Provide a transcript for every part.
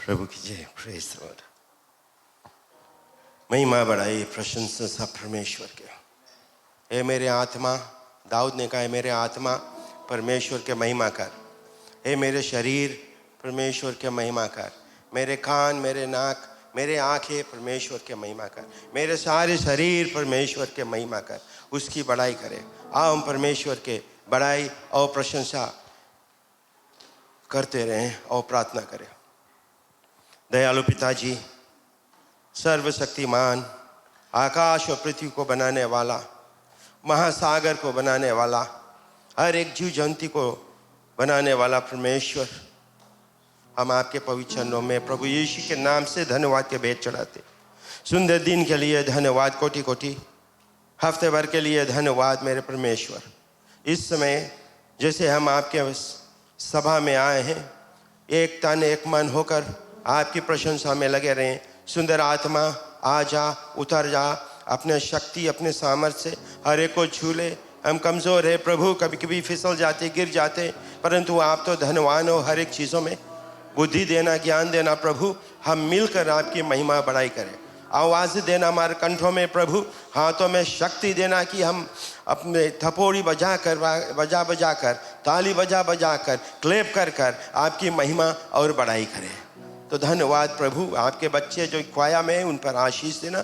प्रभु की जय। Praise the Lord. महिमा बढ़ाई प्रशंसा सब परमेश्वर के। हे मेरे आत्मा, दाऊद ने कहा, मेरे आत्मा परमेश्वर के महिमा कर। हे मेरे शरीर परमेश्वर के महिमा कर। मेरे कान, मेरे नाक, मेरे आंखें परमेश्वर के महिमा कर। मेरे सारे शरीर परमेश्वर के महिमा कर, उसकी बड़ाई करें। आओ हम परमेश्वर के बड़ाई और प्रशंसा करते रहें और प्रार्थना करें। दयालु पिताजी, सर्वशक्तिमान, आकाश और पृथ्वी को बनाने वाला, महासागर को बनाने वाला, हर एक जीव जंतु को बनाने वाला परमेश्वर, हम आपके पवित्र चरणों में प्रभु यीशु के नाम से धन्यवाद के भेंट चढ़ाते। सुंदर दिन के लिए धन्यवाद, कोटि कोटि हफ्ते भर के लिए धन्यवाद मेरे परमेश्वर। इस समय जैसे हम आपके सभा में आए हैं, एक तन एक मन होकर आपकी प्रशंसा में लगे रहें। सुंदर आत्मा आ जा, उतर जा, अपने शक्ति अपने सामर्थ्य से हर एक को छू ले। हम कमज़ोर है प्रभु, कभी कभी फिसल जाते, गिर जाते, परंतु आप तो धनवान हो हर एक चीज़ों में। बुद्धि देना, ज्ञान देना प्रभु, हम मिलकर आपकी महिमा बढ़ाई करें। आवाज़ देना हमारे कंठों में प्रभु, हाथों में शक्ति देना कि हम अपने थपोड़ी बजा कर, ताली बजा कर, क्लेप कर कर आपकी महिमा और बढ़ाई करें। तो धन्यवाद प्रभु। आपके बच्चे जो ख्वाया में उन पर आशीष देना,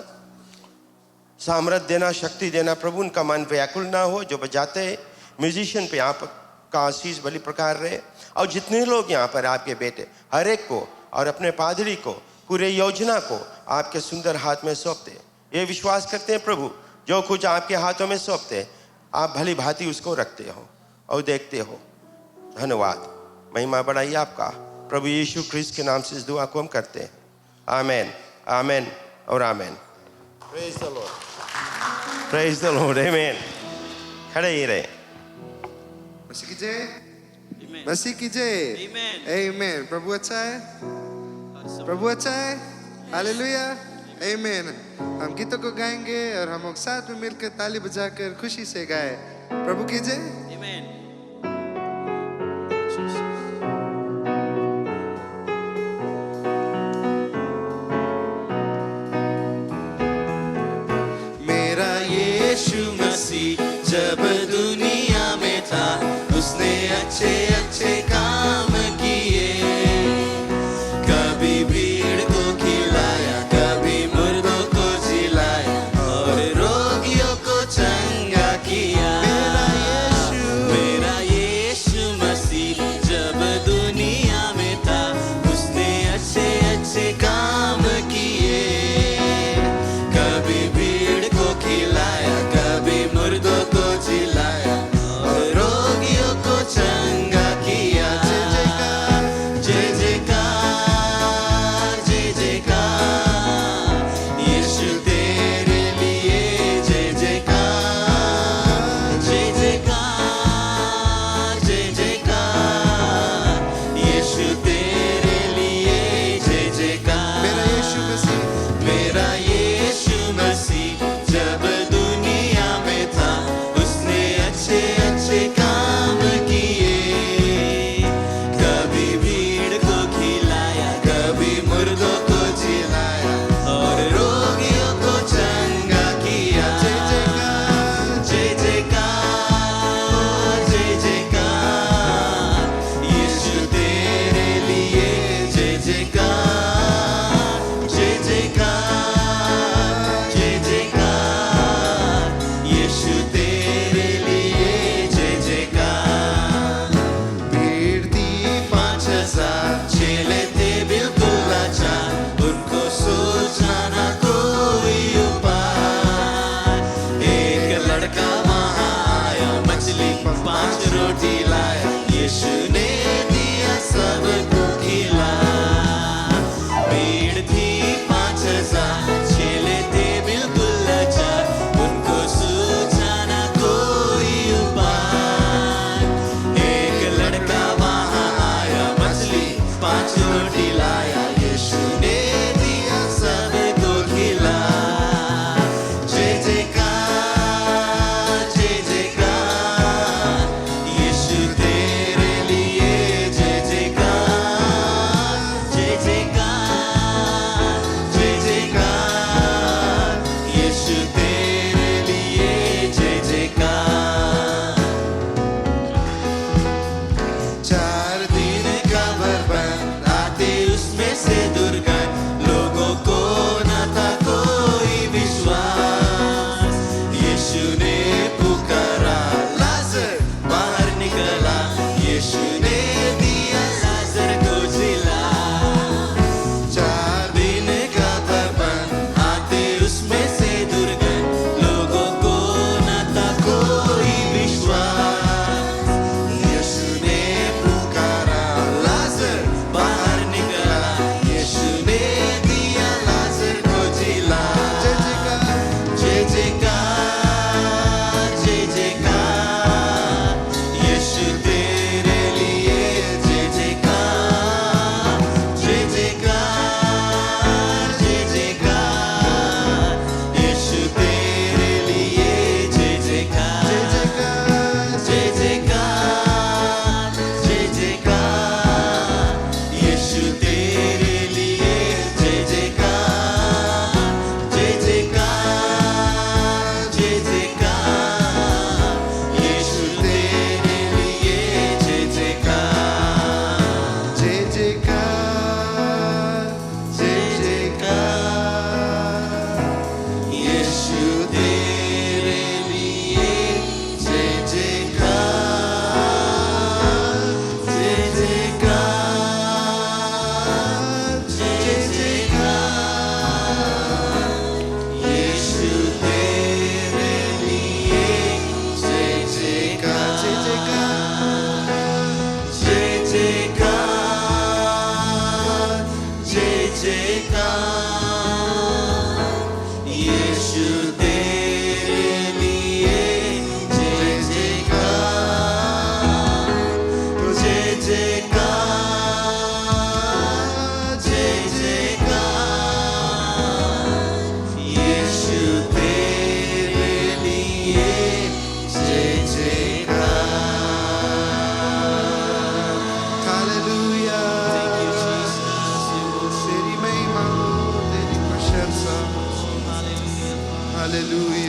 सामर्थ्य देना, शक्ति देना प्रभु। उनका मन व्याकुल ना हो, जो बजाते हैं म्यूजिशियन पे आपका आशीष भली प्रकार रहे। और जितने लोग यहाँ पर आपके बेटे, हर एक को और अपने पादरी को, पूरे योजना को आपके सुंदर हाथ में सौंपते। ये विश्वास करते हैं प्रभु, जो कुछ आपके हाथों में सौंपते आप भली भांति उसको रखते हो और देखते हो। धन्यवाद, महिमा बढ़ाइए आपका। प्रभु यीशु ख्रिस्त के नाम से इस दुआ को हम करते हैं। आमेन, आमेन और amen. Praise the lord, praise the lord, amen. खड़े ही रहे। मसीह की जय, मसीह की जय, आमेन। प्रभु अच्छा है, प्रभु अच्छा है, हालेलुया, आमेन। हम गीतों को गाएंगे और हम लोग साथ में मिलकर ताली बजाकर खुशी से गाए प्रभु की जय, आमेन। मेरा यीशु मसीह जब दुनिया में था, उसने अच्छे अच्छे काम किए। कभी भीड़ को खिलाया, कभी मुर्दों को जिलाया और रोगियों को चंगा किया। मेरा यीशु मसीह जब दुनिया में था, उसने अच्छे अच्छे काम किए। कभी भीड़ को खिलाया, कभी मुर्दों को जिलाया और रोगियों को चंगा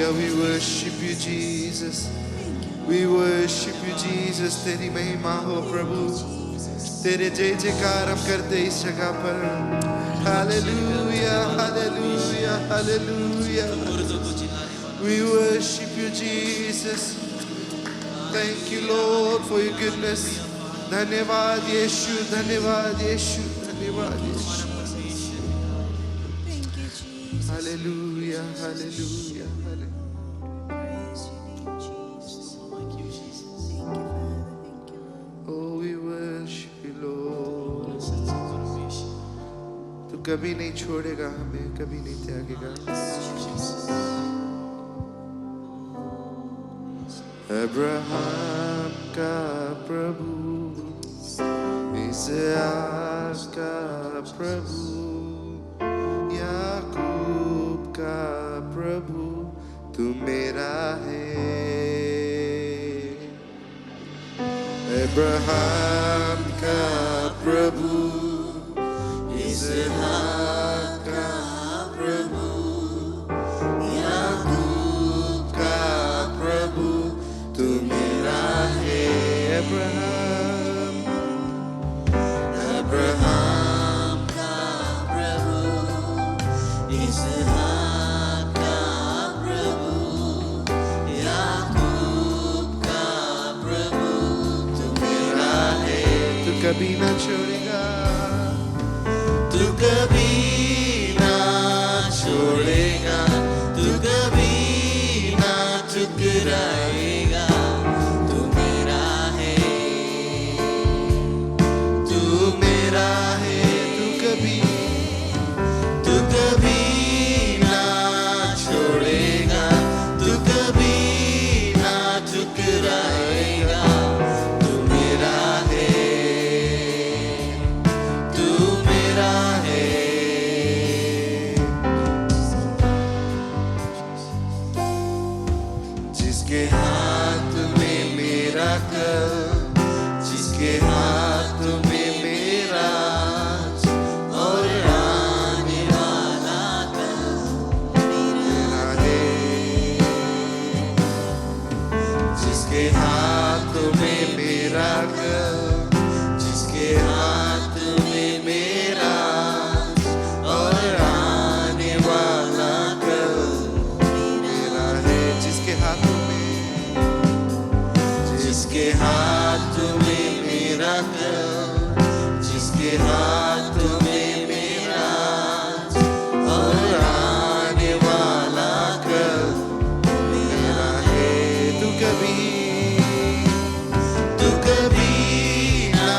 Hallelujah. We worship you, Jesus. We worship you, Jesus. तेरी महिमा हो प्रभु, तेरे जय जयकार हम करते इस जगह पर. Hallelujah, hallelujah, hallelujah. We worship you, Jesus. Thank you, Lord, for your goodness. धन्यवाद यीशु, धन्यवाद यीशु, धन्यवाद यीशु. Hallelujah, hallelujah, hallelujah. Oh, we worship you, Lord. तू कभी नहीं छोड़ेगा हमें, कभी नहीं त्यागेगा. अब्राहम का प्रभु, इसहाक का प्रभु, याकूब का प्रभु, तू मेरा है. अब्राहम का प्रभु, इसहाक का प्रभु, याकूब का प्रभु, तू मेरा है. अब्राहम का प्रभु, इसहाक का प्रभु, याकूब का प्रभु, तू मेरा है. तू कभी ना छोड़ेगा, तू कभी ना छोड़ेगा, तू कभी ना ठुकराएगा. तू मेरा है, तू मेरा है. तू कभी ना छोड़ेगा, तू कभी ना ठुकराएगा. तू मेरा है, तू मेरा है. जिसके हाथ में मेरा कल, जिसके हाथ में मेरा और आने वाला कल मेरा है. जिसके हाथ में मेरा कल, जिसके हाथ में मेरा और आने वाला कल मेरा है. जिसके हाथों में, जिसके हाथ में मेरा कल, जिसके हाथ में मेरा और आने वाला कल मेरा है. तू कभी ना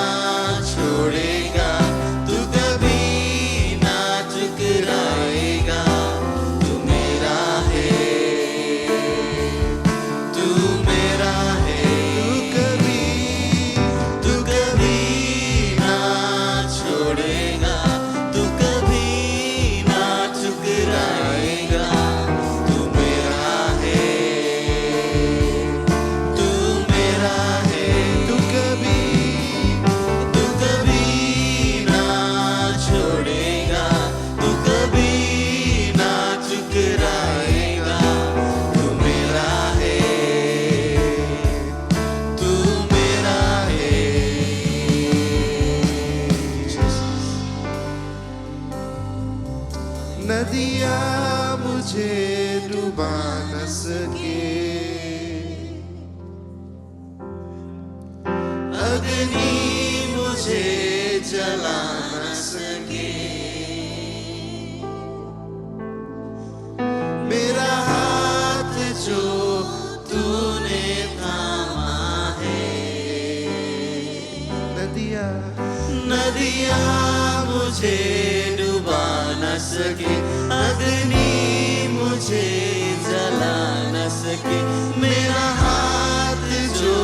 छोड़ेगा, तू कभी ना ठुकराएगा. तू मेरा है, तू मेरा है. तू कभी तू कभी ना छोड़ेगा, तू कभी ना ठुकराएगा. तू मेरा है, तू मेरा है. तू कभी ना छोड़ेगा, तू कभी ना ठुकराएगा. तू मेरा है, तू मेरा है. नदियाँ मुझे डुबा न सके, अग्नि मुझे जला न सके. मेरा हाथ जो तूने थामा है, नदियाँ मुझे डुबा न सके, अग्नि मुझे जला न सके. मेरा हाथ जो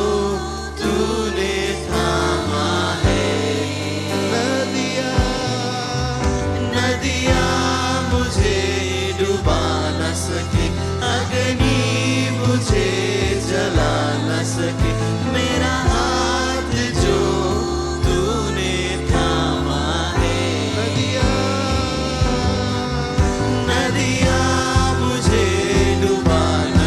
तूने थामा है, नदियाँ मुझे डुबा न सके, अग्नि मुझे जला न सके. मेरा हाथ जो तूने थामा है, नदियाँ मुझे डुबा न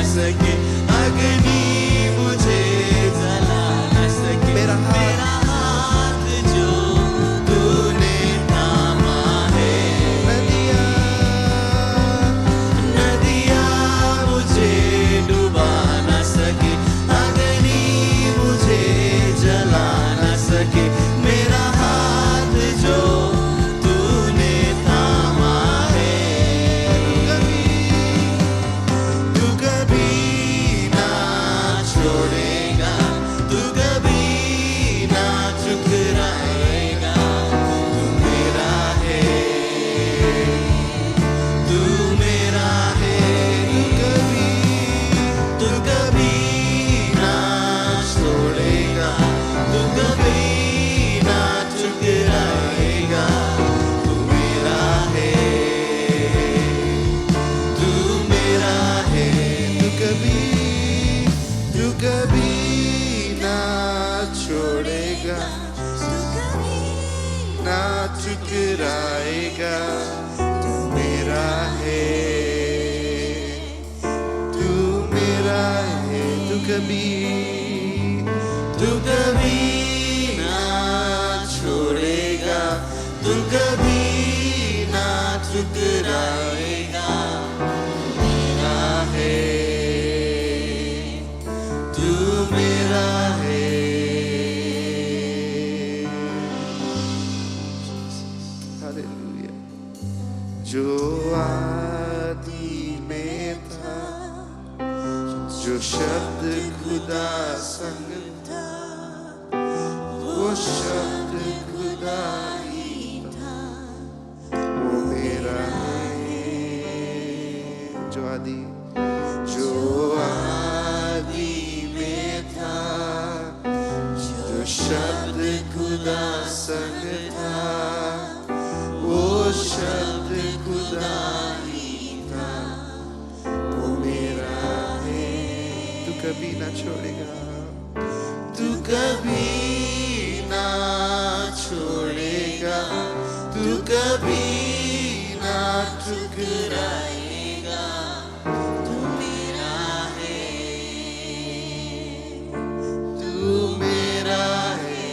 कभी ना छोड़ेगा, तू कभी ना ठुकराएगा। मेरा है, तू मेरा है। हालेलुया। जो आदि में था, जो शब्द खुदा संग था, वो शब्द खुदा ही था, वो मेरा है। जो आदि में था, जो शब्द खुदा संग था, वो शब्द खुदा ही था, वो मेरा है। तू कभी ना छोड़ेगा, तू कभी ना छोड़ेगा, तू कभी ना ठुकराएगा। तू मेरा है, तू मेरा है।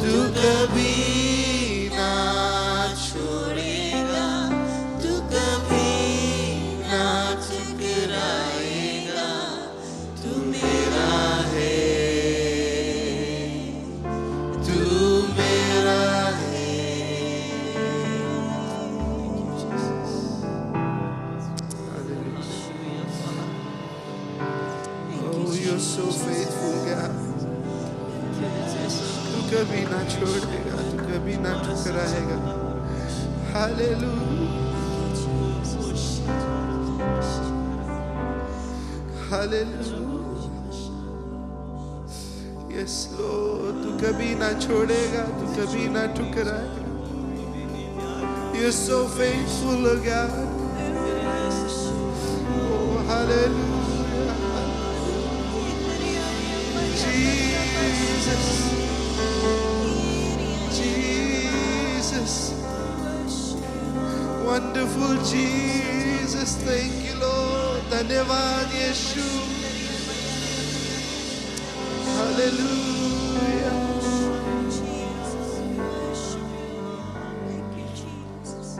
तू कभी ना छोड़ेगा, तू कभी ना ठुकराएगा। तू मेरा है, तू मेरा है। Oh, you're so faithful, God. तू कभी ना छोड़ेगा, तू कभी ना ठुकराएगा। Hallelujah, hallelujah. यस लॉर्ड, तू कभी ना छोड़ेगा, तू कभी ना ठुकराएगा। You're so faithful, oh God. Oh, hallelujah. Jesus. Jesus. Wonderful Jesus. Thank you, Lord. धन्यवाद यीशु। Hallelujah.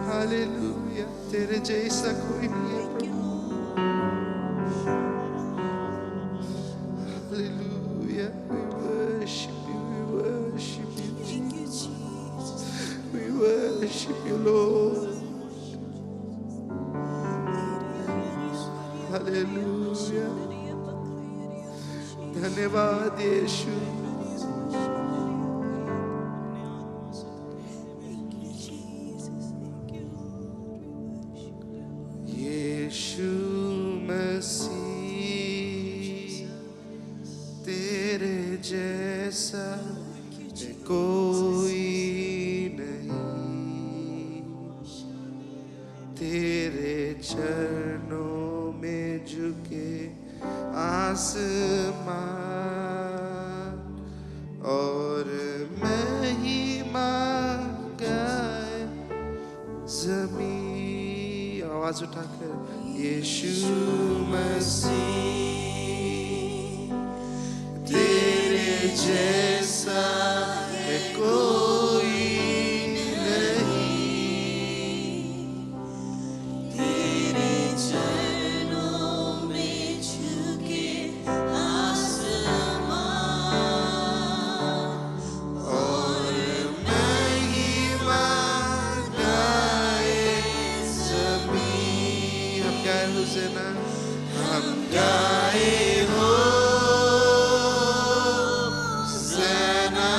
Hallelujah. तेरे जैसा कोई नहीं है प्रभु। Hallelujah. We worship you. We worship you. We worship you, Lord. Hallelujah. धन्यवाद यीशु। यीशु मसीह तेरे जैसा कोई नहीं, तेरे चरणों में झुके आसमान और महिमा गाए ज़मीन। आवाज उठाकर यीशु मसीह तेरे जैसा है कोई नहीं, तेरे चरणों में झुके आसमान और महिमा गाए ज़मीन। हम गाए हुज़ैना, हम गाए हो ज़ना,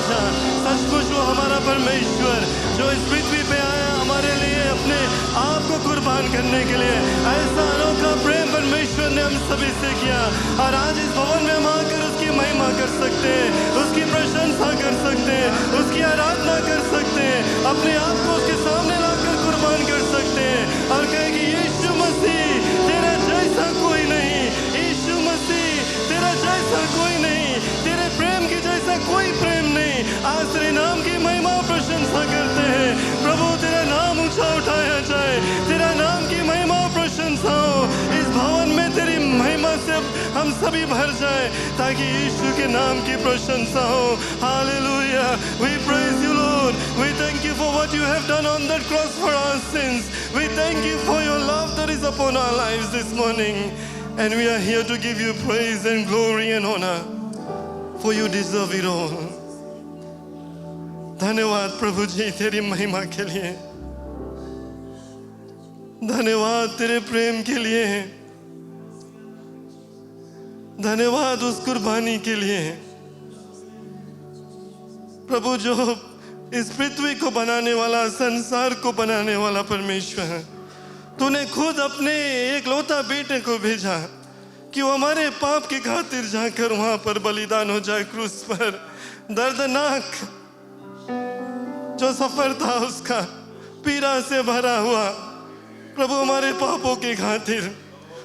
राजा, सचमुच वो हमारा परमेश्वर जो इस पृथ्वी पे आया हमारे लिए अपने आप को कुर्बान करने के लिए। ऐसा अनोखा प्रेम परमेश्वर ने हम सभी से किया और आज इस भवन में हम आकर उसकी महिमा कर सकते हैं, उसकी प्रशंसा कर सकते हैं, उसकी आराधना कर सकते हैं, अपने आप को उसके सामने लाकर कुर्बान कर सकते हैं और कहे कि यीशु मसीह तेरा जैसा कोई नहीं, यीशु मसीह तेरा जैसा कोई नहीं, तेरे प्रेम के जैसा कोई प्रेम नहीं। आज तेरे नाम की महिमा प्रशंसा करते हैं प्रभु, तेरा नाम ऊंचा उठाया जाए, तेरा नाम की महिमा प्रशंसा हो इस भवन में, तेरी महिमा से हम सभी भर जाए ताकि यीशु के नाम की प्रशंसा हो। Hallelujah, we praise you Lord, we thank you for what you have done on that cross for our sins, we thank you for your love that is upon our lives this morning, and we are here to give you praise and glory and honor, for you deserve it all. धन्यवाद प्रभु जी तेरी महिमा के लिए, धन्यवाद तेरे प्रेम के लिए, धन्यवाद उस कुर्बानी के लिए प्रभु, जो इस पृथ्वी को बनाने वाला, संसार को बनाने वाला परमेश्वर है। तूने खुद अपने एकलौता बेटे को भेजा कि वो हमारे पाप के खातिर जाकर वहां पर बलिदान हो जाए क्रूस पर। दर्दनाक जो सफर था उसका, पीड़ा से भरा हुआ प्रभु हमारे पापों के खातिर।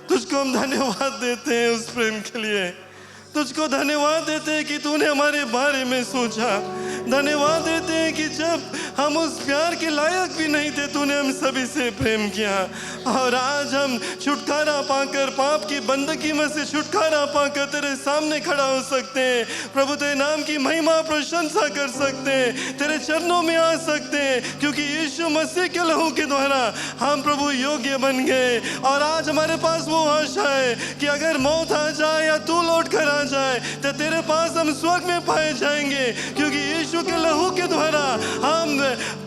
तुझको हम धन्यवाद देते हैं उस प्रेम के लिए, तुझको धन्यवाद देते हैं कि तूने हमारे बारे में सोचा, धन्यवाद देते हैं कि जब हम उस प्यार के लायक भी नहीं थे तूने हम सभी से प्रेम किया और आज हम छुटकारा पाकर, पाप की बंदगी में से छुटकारा पाकर तेरे सामने खड़ा हो सकते हैं। प्रभु तेरे नाम की महिमा प्रशंसा कर सकते हैं, तेरे चरणों में आ सकते हैं, क्योंकि यीशु मसीह के लहू के द्वारा हम प्रभु योग्य बन गए। और आज हमारे पास वो आशा है कि अगर मौत आ जाए या तू लौट कर आ जाए तो तेरे पास हम स्वर्ग में पाए जाएंगे, क्योंकि यीशु के लहू के द्वारा हम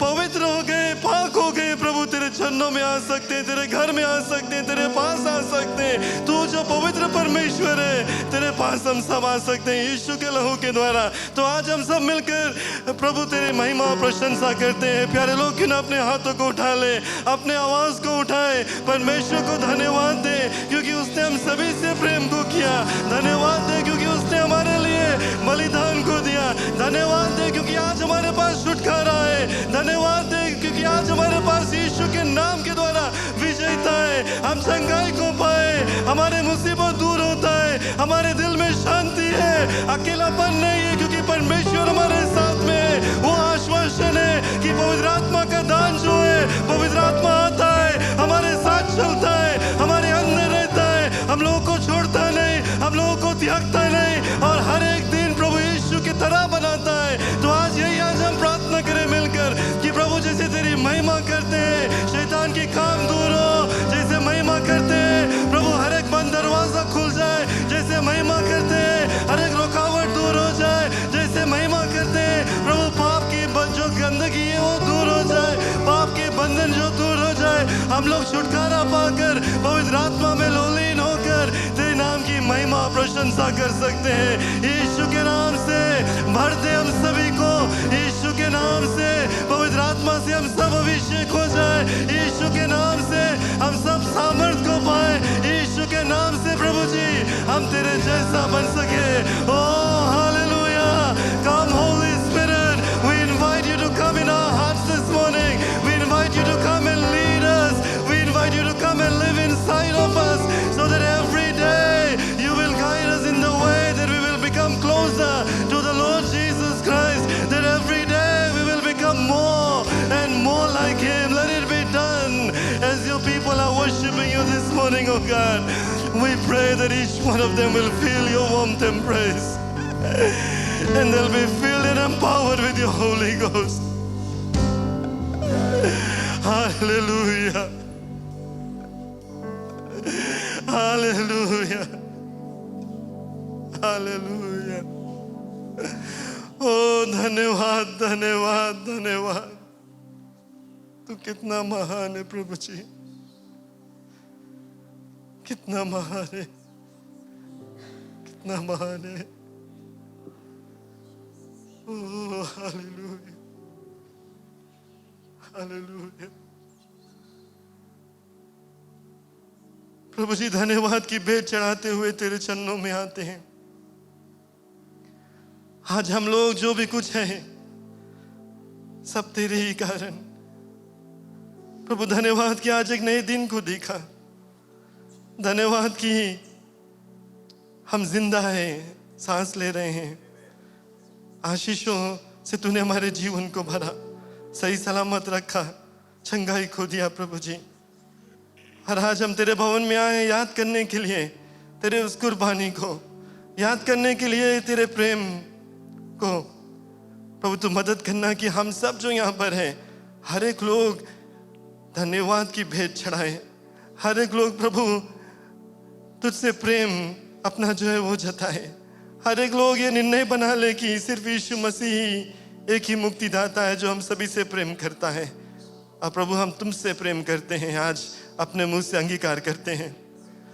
पवित्र हो गए, पाक हो गए। प्रभु तेरे चरणों में आ सकते हैं, तेरे घर में आ सकते हैं, तेरे पास आ सकते हैं। तू जो पवित्र परमेश्वर है, तेरे पास हम सब आ सकते हैं यीशु के लहू के द्वारा। तो आज हम सब मिलकर प्रभु तेरी महिमा और प्रशंसा करते हैं। प्यारे लोग क्यों ना अपने हाथों को उठा ले, अपने आवाज को उठाए, परमेश्वर को धन्यवाद दे क्योंकि उसने हम सभी से प्रेम को किया। धन्यवाद दे क्योंकि उसने हमारे लिए बलिदान को दिया। धन्यवाद दे क्योंकि आज हमारे पास छुटकारा है। धन्यवाद दे क्योंकि आज हमारे पास यीशु के नाम के द्वारा विजयता है। हम शंगाई को पाए, हमारे मुसीबत दूर होता है, हमारे दिल में शांति है, अकेलापन नहीं है क्योंकि परमेश्वर हमारे साथ में है। वो आश्वासन है कि पवित्र आत्मा का दान जो है, पवित्र आत्मा आता है, हमारे साथ चलता है, हमारे अंदर रहता है, हम लोगों को छोड़ता नहीं, हम लोगों को त्यागता नहीं और हर एक दिन प्रभु यीशु की तरह बनाता है। तो आज यही आज हम प्रार्थना करें मिलकर कि प्रभु जैसे तेरी महिमा करते हैं शैतान के काम दूर हो, जैसे महिमा करते हैं प्रभु हर एक बंद दरवाजा खुल जाए, जैसे महिमा करते हैं हर एक रुकावट दूर हो जाए, जैसे महिमा करते हैं प्रभु पाप की जो गंदगी है वो दूर हो जाए, पाप के बंधन जो दूर हो जाए, हम लोग छुटकारा पाकर पवित्र आत्मा में लोलीन होकर तेरे नाम की महिमा प्रशंसा कर सकते हैं। यीशु के नाम से भर दे हम सभी को, यीशु के नाम से पवित्र आत्मा से हम सब अभिषेक हो जाए, यीशु के नाम से हम सब सामर्थ को पाए, यीशु के नाम से प्रभु जी हम तेरे जैसा बन सके। Oh hallelujah, come holy spirit, we invite you to come in our hearts this morning, we invite you to come and lead us, we invite you to come and live inside of us so that every day you will guide us in the way that we will become closer to the Lord Jesus Christ, that every day we will become more and more like Him. Let it be done as your people are worshiping you this morning, oh God. We pray that each one of them will feel your warmth and praise and they'll be filled and empowered with your Holy Ghost. Hallelujah. Hallelujah. Hallelujah. Oh, धन्यवाद धन्यवाद धन्यवाद। तू कितना महान है प्रभु जी, कितना महान है, कितना महान है। Oh, hallelujah, hallelujah. प्रभु जी धन्यवाद की भेंट चढ़ाते हुए तेरे चरणों में आते हैं। आज हम लोग जो भी कुछ है सब तेरे ही कारण। प्रभु धन्यवाद कि आज एक नए दिन को देखा। धन्यवाद कि हम जिंदा हैं, सांस ले रहे हैं। आशीषों से तूने हमारे जीवन को भरा, सही सलामत रखा, चंगाई खो दिया प्रभु जी। और आज हम तेरे भवन में आए याद करने के लिए तेरे उस कुर्बानी को, याद करने के लिए तेरे प्रेम को। प्रभु तू मदद करना कि हम सब जो यहाँ पर हैं हर एक लोग धन्यवाद की भेंट चढ़ाए। हर एक लोग प्रभु तुझसे प्रेम अपना जो है वो जताए। हर एक लोग ये निर्णय बना ले कि सिर्फ यीशु मसीह एक ही मुक्तिदाता है जो हम सभी से प्रेम करता है। और प्रभु हम तुमसे प्रेम करते हैं, आज अपने मुंह से अंगीकार करते हैं।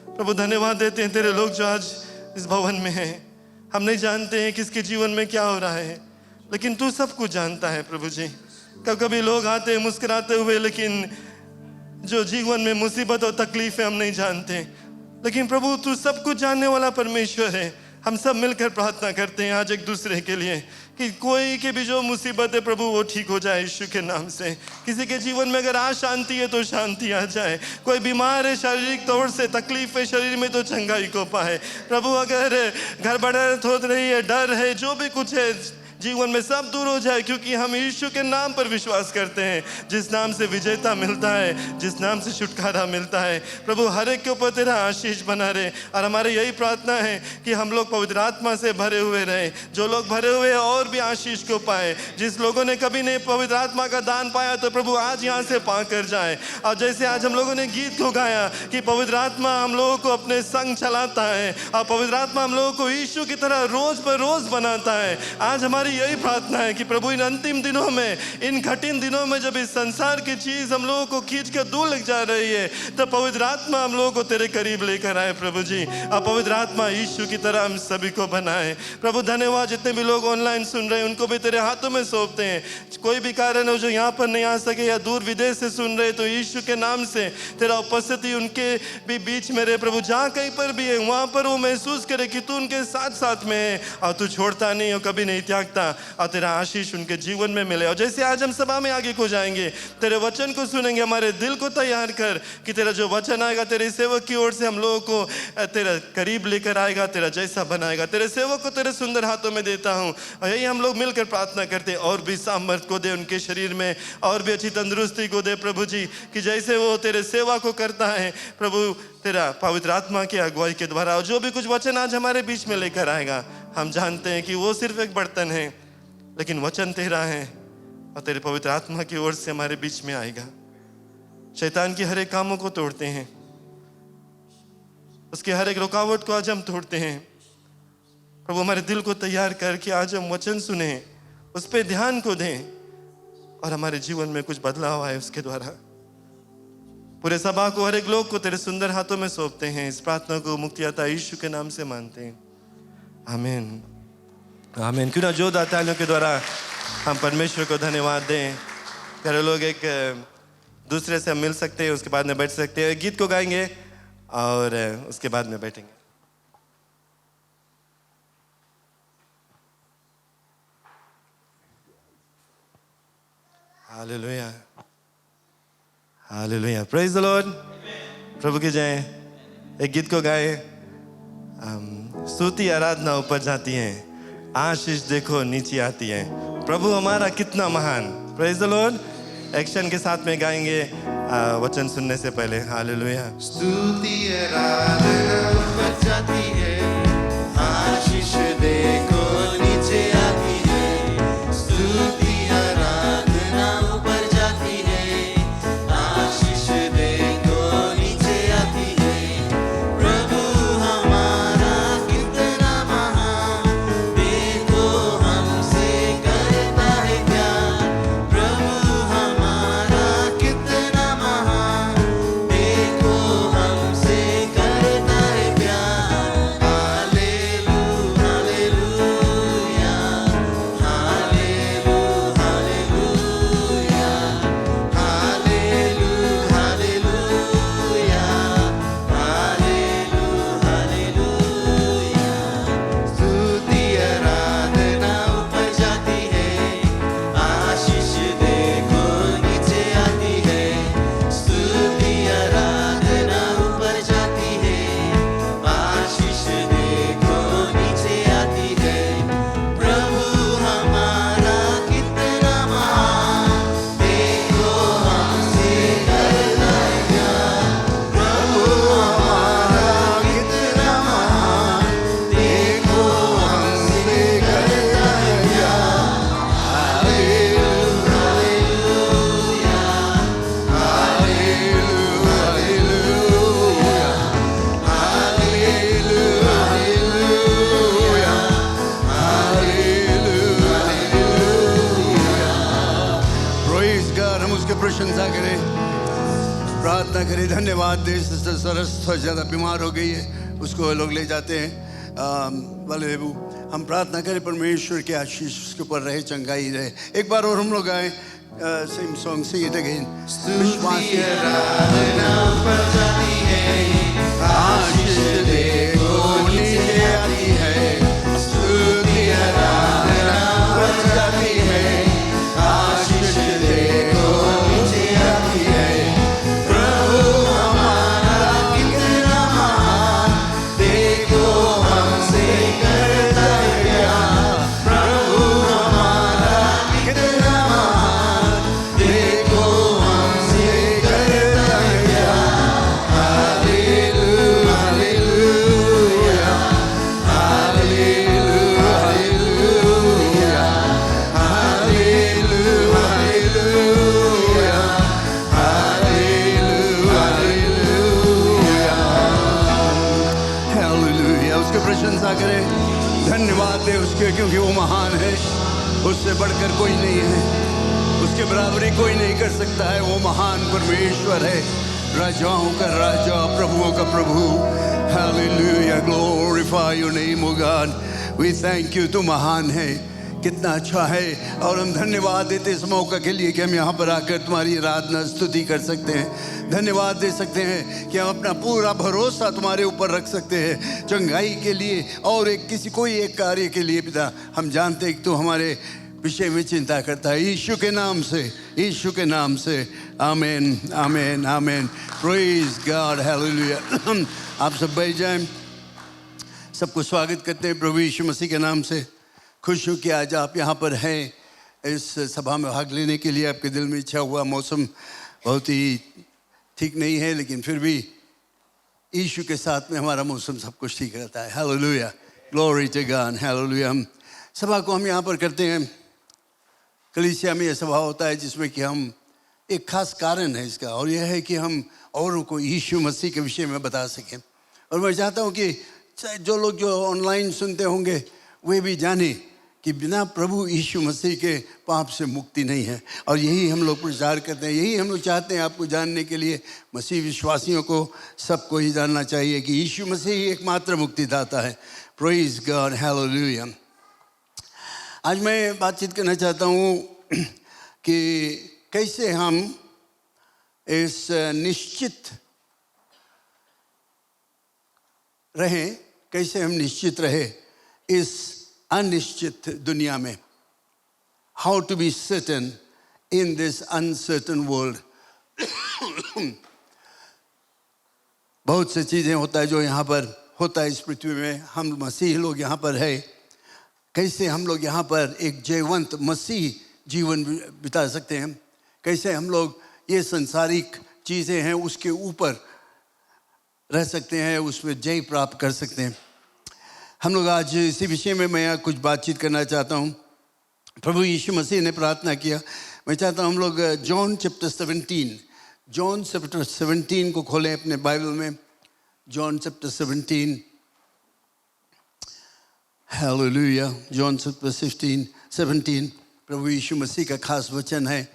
प्रभु धन्यवाद देते हैं तेरे लोग जो आज इस भवन में हैं। हम नहीं जानते हैं किसके जीवन में क्या हो रहा है, लेकिन तू सब कुछ जानता है प्रभु जी। कभी कभी लोग आते हैं मुस्कुराते हुए, लेकिन जो जीवन में मुसीबत और तकलीफ है हम नहीं जानते। लेकिन प्रभु तू सब कुछ जानने वाला परमेश्वर है। हम सब मिलकर प्रार्थना करते हैं आज एक दूसरे के लिए कि कोई के भी जो मुसीबत है प्रभु वो ठीक हो जाए यीशु के नाम से। किसी के जीवन में अगर आज शांति है तो शांति आ जाए। कोई बीमार है शारीरिक तौर से, तकलीफ है शरीर में, तो चंगाई को पाए प्रभु। अगर गड़बड़ाहट हो रही है, डर है, जो भी कुछ है जीवन में सब दूर हो जाए, क्योंकि हम यीशु के नाम पर विश्वास करते हैं, जिस नाम से विजेता मिलता है, जिस नाम से छुटकारा मिलता है। प्रभु हर एक के ऊपर तेरा आशीष बना रहे। और हमारी यही प्रार्थना है कि हम लोग पवित्र आत्मा से भरे हुए रहे। जो लोग भरे हुए हैं और भी आशीष को पाए। जिस लोगों ने कभी नहीं पवित्र आत्मा का दान पाया तो प्रभु आज यहाँ से पा कर जाए। और जैसे आज हम लोगों ने गीत को गाया कि पवित्र आत्मा हम लोगों को अपने संग चलाता है और पवित्र आत्मा हम लोगों को यीशु की तरह रोज पर रोज बनाता है। आज हमारी यही प्रार्थना है कि प्रभु इन अंतिम दिनों में, इन कठिन दिनों में जब इस संसार की चीज हम लोगों को खींच कर दूर लग जा रही है, तो पवित्र आत्मा हम लोगों को तेरे करीब लेकर आए प्रभु जी। और पवित्र आत्मा यीशु की तरह हम सभी को बनाए। प्रभु धन्यवाद, जितने भी लोग ऑनलाइन सुन रहे हैं उनको भी तेरे हाथों में सौंपते हैं। कोई भी कारण हो जो यहाँ पर नहीं आ सके या दूर विदेश से सुन रहे, तो यीशु के नाम से तेरा उपस्थिति उनके भी बीच में रहे प्रभु। जहाँ कहीं पर भी है वहाँ पर वो महसूस करे कि तू उनके साथ साथ में है और तू छोड़ता नहीं और कभी नहीं त्यागता, और तेरा आशीष उनके जीवन में मिले। और जैसे आज हम सभा में आगे को जाएंगे, तेरे वचन को सुनेंगे, हमारे दिल को तैयार कर कि तेरा जो वचन आएगा तेरे सेवक की ओर से हम लोगों को तेरा करीब लेकर आएगा, तेरा जैसा बनाएगा। तेरे सेवक को तेरे सुंदर हाथों में देता हूँ। और यही हम लोग मिलकर प्रार्थना करते हैं, और भी सामर्थ को दे उनके शरीर में, और भी अच्छी तंदुरुस्ती को दे प्रभु जी, कि जैसे वो तेरे सेवा को करता है प्रभु, तेरा पवित्र आत्मा की अगुवाई के द्वारा। और जो भी कुछ वचन आज हमारे बीच में लेकर आएगा, हम जानते हैं कि वो सिर्फ एक बर्तन है, लेकिन वचन तेरा है और तेरे पवित्र आत्मा की ओर से हमारे बीच में आएगा। शैतान की हर एक कामों को तोड़ते हैं, उसके हर एक रुकावट को आज हम तोड़ते हैं। प्रभु हमारे दिल को तैयार कर कि आज हम वचन सुने, उस पर ध्यान को दें और हमारे जीवन में कुछ बदलाव आए उसके द्वारा। पूरे सभा को, हर एक लोग को तेरे सुंदर हाथों में सौंपते हैं। इस प्रार्थना को मुक्तिदाता यीशु के नाम से मानते हैं, आमीन आमीन। क्यों ना जोरदार तालियों के द्वारा हम परमेश्वर को धन्यवाद दें। प्यारे लोग, एक दूसरे से हम मिल सकते हैं, उसके बाद में बैठ सकते हैं। गीत को गाएंगे और उसके बाद में बैठेंगे। Hallelujah hallelujah, praise the lord. प्रभु की जय। एक गीत को गाए। स्तुति आराधना ऊपर जाती है, आशीष देखो नीचे आती है, प्रभु हमारा कितना महान। Praise the Lord. एक्शन के साथ में गाएंगे वचन सुनने से पहले। हालेलुया। स्तुति आराधना ऊपर जाती है, आशीष देखो नीचे आती है। स्तुति आराधना ऊपर जाती है, आशीष देखो नीचे आती है। प्रभु हमारा कितना महान, देखो हमसे करता है प्यार। प्रभु हमारा कितना महान, देखो हमसे करता है प्यार। हालेलुया हालेलुया प्रशंसा करें, प्रार्थना करें। धन्यवाद दे सिस्टर सरस थोड़ा ज़्यादा बीमार हो गई है, उसको लोग ले जाते हैं वाले बेबू। हम प्रार्थना करें परमेश्वर के आशीष उसके ऊपर रहे, चंगाई रहे। एक बार और हम लोग आए सेम सॉन्ग से इट अगेन। स्तुति आराधना ऊपर जाती है, आशीष देखो नीचे आती है। स्तुति आराधना ऊपर जाती है, आशीष देखो नीचे आती है। प्रभु हमारा कितना महान, देखो हमसे करता है प्यार। प्रभु हमारा कितना महान, देखो हमसे करता है प्यार। Hallelujah hallelujah hallelujah hallelujah hallelujah hallelujah hallelujah. Hallelujah. उसकी प्रशंसा करें, धन्यवाद दे उसके, क्योंकि वो महान है, उससे बढ़कर कोई नहीं है, उसके बराबरी कोई नहीं कर सकता है। वो महान परमेश्वर है, राजाओं का राजा, प्रभुओं का प्रभु। Hallelujah, glorify your name O God. We thank you, तू महान है, कितना अच्छा है। और हम धन्यवाद देते इस मौका के लिए कि हम यहाँ पर आकर तुम्हारी आराधना स्तुति कर सकते हैं। धन्यवाद दे सकते हैं कि हम अपना पूरा भरोसा तुम्हारे ऊपर रख सकते हैं, चंगाई के लिए और कोई एक कार्य के लिए। पिता, हम जानते हैं कि तू हमारे विषय में चिंता करता है। यीशु के नाम से, यीशु के नाम से, amen amen amen. Praise God, hallelujah. आप सब बैठ जाएं। सबको स्वागत करते हैं प्रभु यीशु मसीह के नाम से। खुश हूँ कि आज आप यहाँ पर हैं इस सभा में भाग लेने के लिए। आपके दिल में इच्छा हुआ, मौसम बहुत ही ठीक नहीं है, लेकिन फिर भी यीशु के साथ में हमारा मौसम सब कुछ ठीक रहता है। Hallelujah, glory to God, hallelujah. हम सभा को हम यहाँ पर करते हैं, कलीसिया में यह सभा होता है जिसमें कि हम, एक खास कारण है इसका, और यह है कि हम औरों को यीशु मसीह के विषय में बता सकें। और मैं चाहता हूँ कि जो लोग जो ऑनलाइन सुनते होंगे वे भी जाने कि बिना प्रभु यीशु मसीह के पाप से मुक्ति नहीं है। और यही हम लोग प्रचार करते हैं, यही हम लोग चाहते हैं आपको जानने के लिए। मसीह विश्वासियों को सबको ही जानना चाहिए कि यीशु मसीह ही एकमात्र मुक्तिदाता है। Praise God, hallelujah. आज मैं बातचीत करना चाहता हूँ कि कैसे हम इस निश्चित रहें, कैसे हम निश्चित रहे इस अनिश्चित दुनिया में। How to be certain in this uncertain world. बहुत से चीज़ें होता है जो यहाँ पर होता है इस पृथ्वी में। हम मसीह लोग यहाँ पर है, कैसे हम लोग यहाँ पर एक जयवंत मसीह जीवन बिता सकते हैं, कैसे हम लोग ये संसारिक चीज़ें हैं उसके ऊपर रह सकते हैं, उसमें जय प्राप्त कर सकते हैं। हम लोग आज इसी विषय में मैं कुछ बातचीत करना चाहता हूँ। प्रभु यीशु मसीह ने प्रार्थना किया। मैं चाहता हूँ हम लोग जॉन चैप्टर 17 को खोलें अपने बाइबल में। John chapter 17, hallelujah. John chapter 17 प्रभु यीशु मसीह का खास वचन है,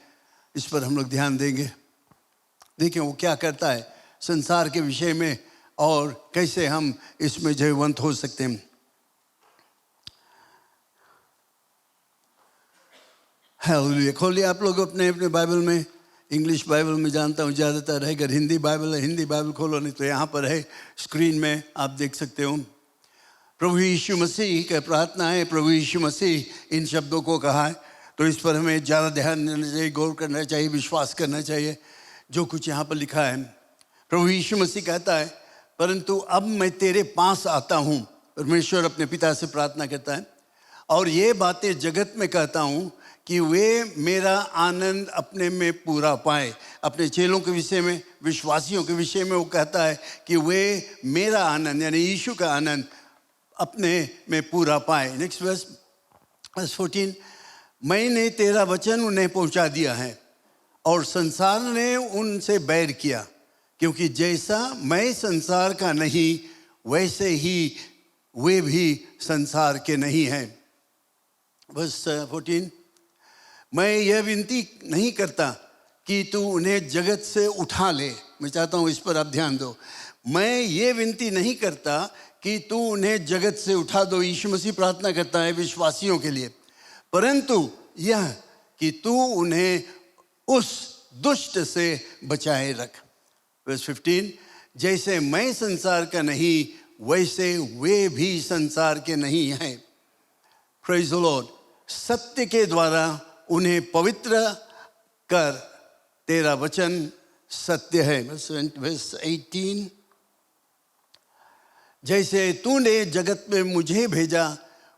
इस पर हम लोग ध्यान देंगे। देखें वो क्या करता है संसार के विषय में और कैसे हम इसमें जयवंत हो सकते हैं। हालेलुया। खोलिए आप लोग अपने अपने बाइबल में। इंग्लिश बाइबल में जानता हूँ ज़्यादातर है, अगर हिंदी बाइबल है हिंदी बाइबल खोलो, नहीं तो यहाँ पर है स्क्रीन में आप देख सकते हो। प्रभु यीशु मसीह का प्रार्थना है। प्रभु यीशु मसीह इन शब्दों को कहा है, तो इस पर हमें ज़्यादा ध्यान देना चाहिए, गौर करना चाहिए, विश्वास करना चाहिए जो कुछ यहाँ पर लिखा है। प्रभु यीशु मसीह कहता है, परंतु अब मैं तेरे पास आता हूँ। परमेश्वर अपने पिता से प्रार्थना करता है, और ये बातें जगत में कहता हूँ कि वे मेरा आनंद अपने में पूरा पाए। अपने चेलों के विषय में, विश्वासियों के विषय में वो कहता है कि वे मेरा आनंद यानी यीशु का आनंद अपने में पूरा पाए। नेक्स्ट वर्स 14, मैंने तेरा वचन उन्हें पहुंचा दिया है और संसार ने उनसे बैर किया, क्योंकि जैसा मैं संसार का नहीं वैसे ही वे भी संसार के नहीं हैं। वर्स 14, मैं यह विनती नहीं करता कि तू उन्हें जगत से उठा ले। मैं चाहता हूँ इस पर आप ध्यान दो। मैं ये विनती नहीं करता कि तू उन्हें जगत से उठा दो, यीशु मसीह प्रार्थना करता है विश्वासियों के लिए, परंतु यह कि तू उन्हें उस दुष्ट से बचाए रख। वर्स 15, जैसे मैं संसार का नहीं वैसे वे भी संसार के नहीं हैं। Praise the Lord. सत्य के द्वारा उन्हें पवित्र कर, तेरा वचन सत्य है। वर्स 18, जैसे तूने जगत में मुझे भेजा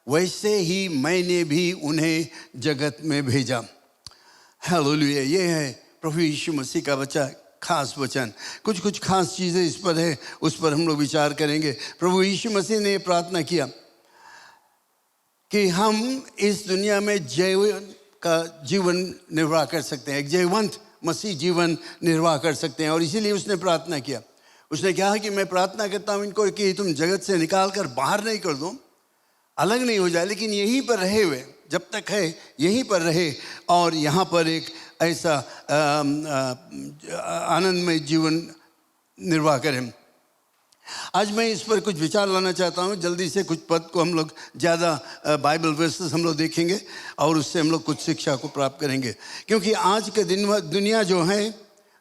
वैसे ही मैंने भी उन्हें जगत में भेजा। हालेलुया। ये है प्रभु यीशु मसीह का वचन, खास वचन। कुछ खास चीज़ें इस पर है, उस पर हम लोग विचार करेंगे। प्रभु यीशु मसीह ने प्रार्थना किया कि हम इस दुनिया में जीवन निर्वाह कर सकते हैं, एक जयवंत मसीह जीवन निर्वाह कर सकते हैं, और इसीलिए उसने प्रार्थना किया। उसने कहा कि मैं प्रार्थना करता हूँ इनको कि तुम जगत से निकाल कर बाहर नहीं कर दो, अलग नहीं हो जाए, लेकिन यहीं पर रहे हुए, जब तक है यहीं पर रहे और यहाँ पर एक ऐसा आनंदमय जीवन निर्वाह करें। आज मैं इस पर कुछ विचार लाना चाहता हूँ। जल्दी से कुछ पद को हम लोग ज़्यादा बाइबल वर्सेस हम लोग देखेंगे और उससे हम लोग कुछ शिक्षा को प्राप्त करेंगे, क्योंकि आज के दिन दुनिया जो है,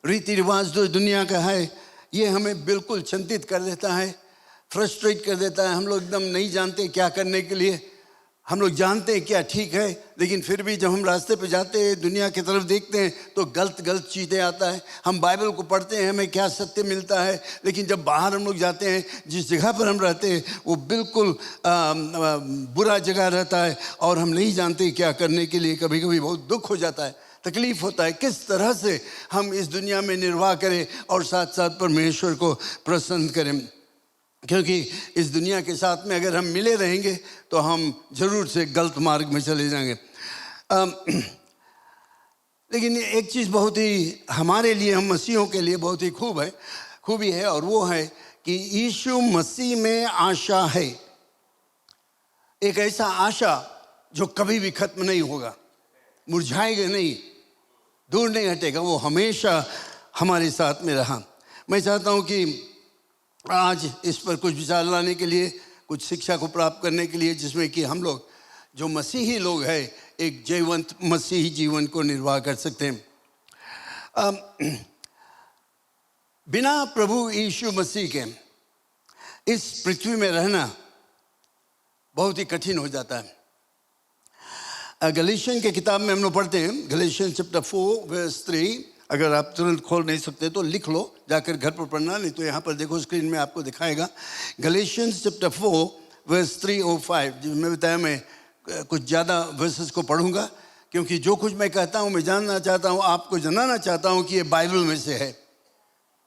रीति रिवाज जो दुनिया का है, ये हमें बिल्कुल चिंतित कर देता है, फ्रस्ट्रेट कर देता है। हम लोग एकदम नहीं जानते क्या करने के लिए। हम लोग जानते हैं क्या ठीक है, लेकिन फिर भी जब हम रास्ते पे जाते हैं, दुनिया की तरफ देखते हैं तो गलत चीज़ें आता है। हम बाइबल को पढ़ते हैं, हमें क्या सत्य मिलता है, लेकिन जब बाहर हम लोग जाते हैं, जिस जगह पर हम रहते हैं वो बिल्कुल बुरा जगह रहता है और हम नहीं जानते क्या करने के लिए। कभी कभी बहुत दुख हो जाता है, तकलीफ होता है, किस तरह से हम इस दुनिया में निर्वाह करें और साथ साथ परमेश्वर को प्रसन्न करें, क्योंकि इस दुनिया के साथ में अगर हम मिले रहेंगे तो हम जरूर से गलत मार्ग में चले जाएंगे। लेकिन एक चीज़ बहुत ही हमारे लिए, हम मसीहों के लिए बहुत ही खूबी है, और वो है कि यीशु मसीह में आशा है। एक ऐसा आशा जो कभी भी खत्म नहीं होगा, मुरझाएगा नहीं, दूर नहीं हटेगा, वो हमेशा हमारे साथ में रहा। मैं चाहता हूँ कि आज इस पर कुछ विचार लाने के लिए, कुछ शिक्षा को प्राप्त करने के लिए, जिसमें कि हम लोग जो मसीही लोग हैं एक जयवंत मसीही जीवन को निर्वाह कर सकते हैं। बिना प्रभु यीशु मसीह के इस पृथ्वी में रहना बहुत ही कठिन हो जाता है। गलेशियन के किताब में हम लोग पढ़ते हैं, गलेशियन चैप्टर 4 वर्स 3। अगर आप तुरंत खोल नहीं सकते तो लिख लो, जाकर घर पर पढ़ना, नहीं तो यहाँ पर देखो स्क्रीन में आपको दिखाएगा। गलेशियंस चैप्टर 4 वर्स 3 और 5। मैं बताया मैं कुछ ज़्यादा वर्सेस को पढ़ूंगा, क्योंकि जो कुछ मैं कहता हूँ, मैं जानना चाहता हूँ, आपको जनाना चाहता हूँ कि ये बाइबल में से है।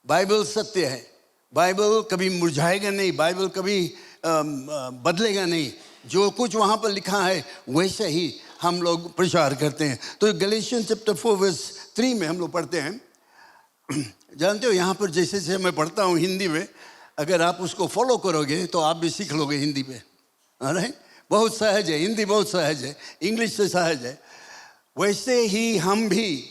बाइबल सत्य है, बाइबल कभी मुरझाएगा नहीं, बाइबल कभी बदलेगा नहीं। जो कुछ वहाँ पर लिखा है वैसे ही हम लोग प्रचार करते हैं। तो गलेशियन चैप्टर 4 वर्स 3 में हम लोग पढ़ते हैं। जानते हो, यहाँ पर जैसे मैं पढ़ता हूँ हिंदी में, अगर आप उसको फॉलो करोगे तो आप भी सीख लोगे हिंदी में। अरे बहुत सहज है, हिंदी बहुत सहज है, इंग्लिश से सहज है। वैसे ही हम भी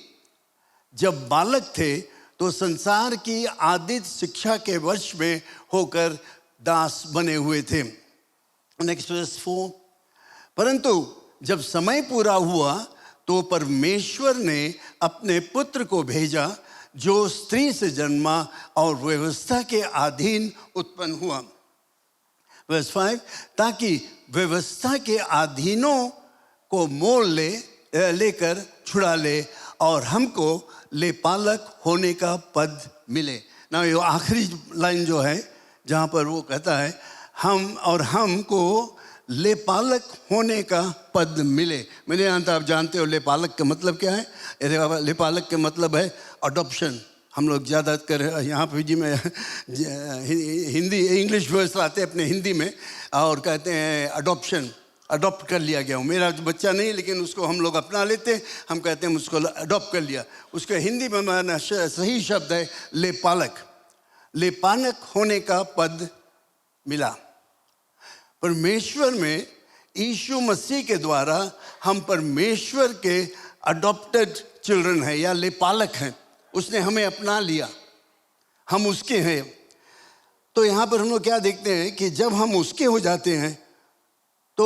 जब बालक थे तो संसार की आदित शिक्षा के वश में होकर दास बने हुए थे। Next verse 4। परंतु जब समय पूरा हुआ तो परमेश्वर ने अपने पुत्र को भेजा, जो स्त्री से जन्मा और व्यवस्था के अधीन उत्पन्न हुआ। वर्स 5, ताकि व्यवस्था के अधीनों को मोल लेकर छुड़ा ले और हमको लेपालक होने का पद मिले। ना ये आखिरी लाइन जो है, जहाँ पर वो कहता है हमको लेपालक होने का पद मिले। मेरे यहाँ तो आप जानते हो लेपालक का मतलब क्या है। लेपालक का मतलब है अडॉप्शन। हम लोग ज़्यादातर यहाँ पे जी में हिंदी इंग्लिश वर्ड्स लाते हैं अपने हिंदी में और कहते हैं अडॉप्शन, अडॉप्ट कर लिया गया हूँ। मेरा बच्चा नहीं, लेकिन उसको हम लोग अपना लेते हैं, हम कहते हैं उसको अडॉप्ट कर लिया। उसके हिंदी में माना सही शब्द है लेपालक। लेपालक होने का पद मिला। परमेश्वर में यीशु मसीह के द्वारा हम परमेश्वर के अडॉप्टेड चिल्ड्रन हैं या लेपालक हैं। उसने हमें अपना लिया, हम उसके हैं। तो यहाँ पर हम लोग क्या देखते हैं कि जब हम उसके हो जाते हैं तो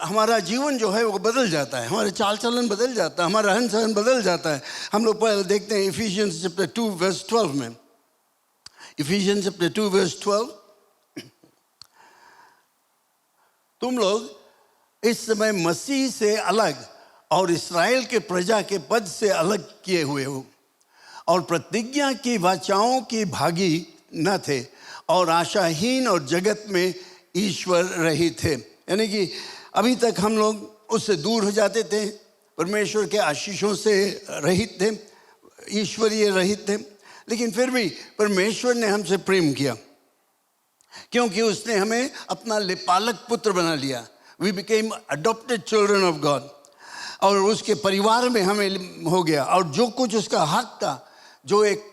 हमारा जीवन जो है वो बदल जाता है, हमारे चाल चलन बदल जाता है, हमारा रहन सहन बदल जाता है। हम लोग पहले देखते हैं इफिशियंस चैप्टर 2 वर्स 12 में, इफिशियंस चैप्टर 2 वर्स 12, तुम लोग इस समय मसीह से अलग और इस्राएल के प्रजा के पद से अलग किए हुए हो और प्रतिज्ञा की वाचाओं की भागी न थे और आशाहीन और जगत में ईश्वर रहित थे। यानी कि अभी तक हम लोग उससे दूर हो जाते थे, परमेश्वर के आशीषों से रहित थे, ईश्वरीय रहित थे, लेकिन फिर भी परमेश्वर ने हमसे प्रेम किया क्योंकि उसने हमें अपना लेपालक पुत्र बना लिया। We became adopted children of God और उसके परिवार में हमें हो गया। और जो कुछ उसका हक था, जो एक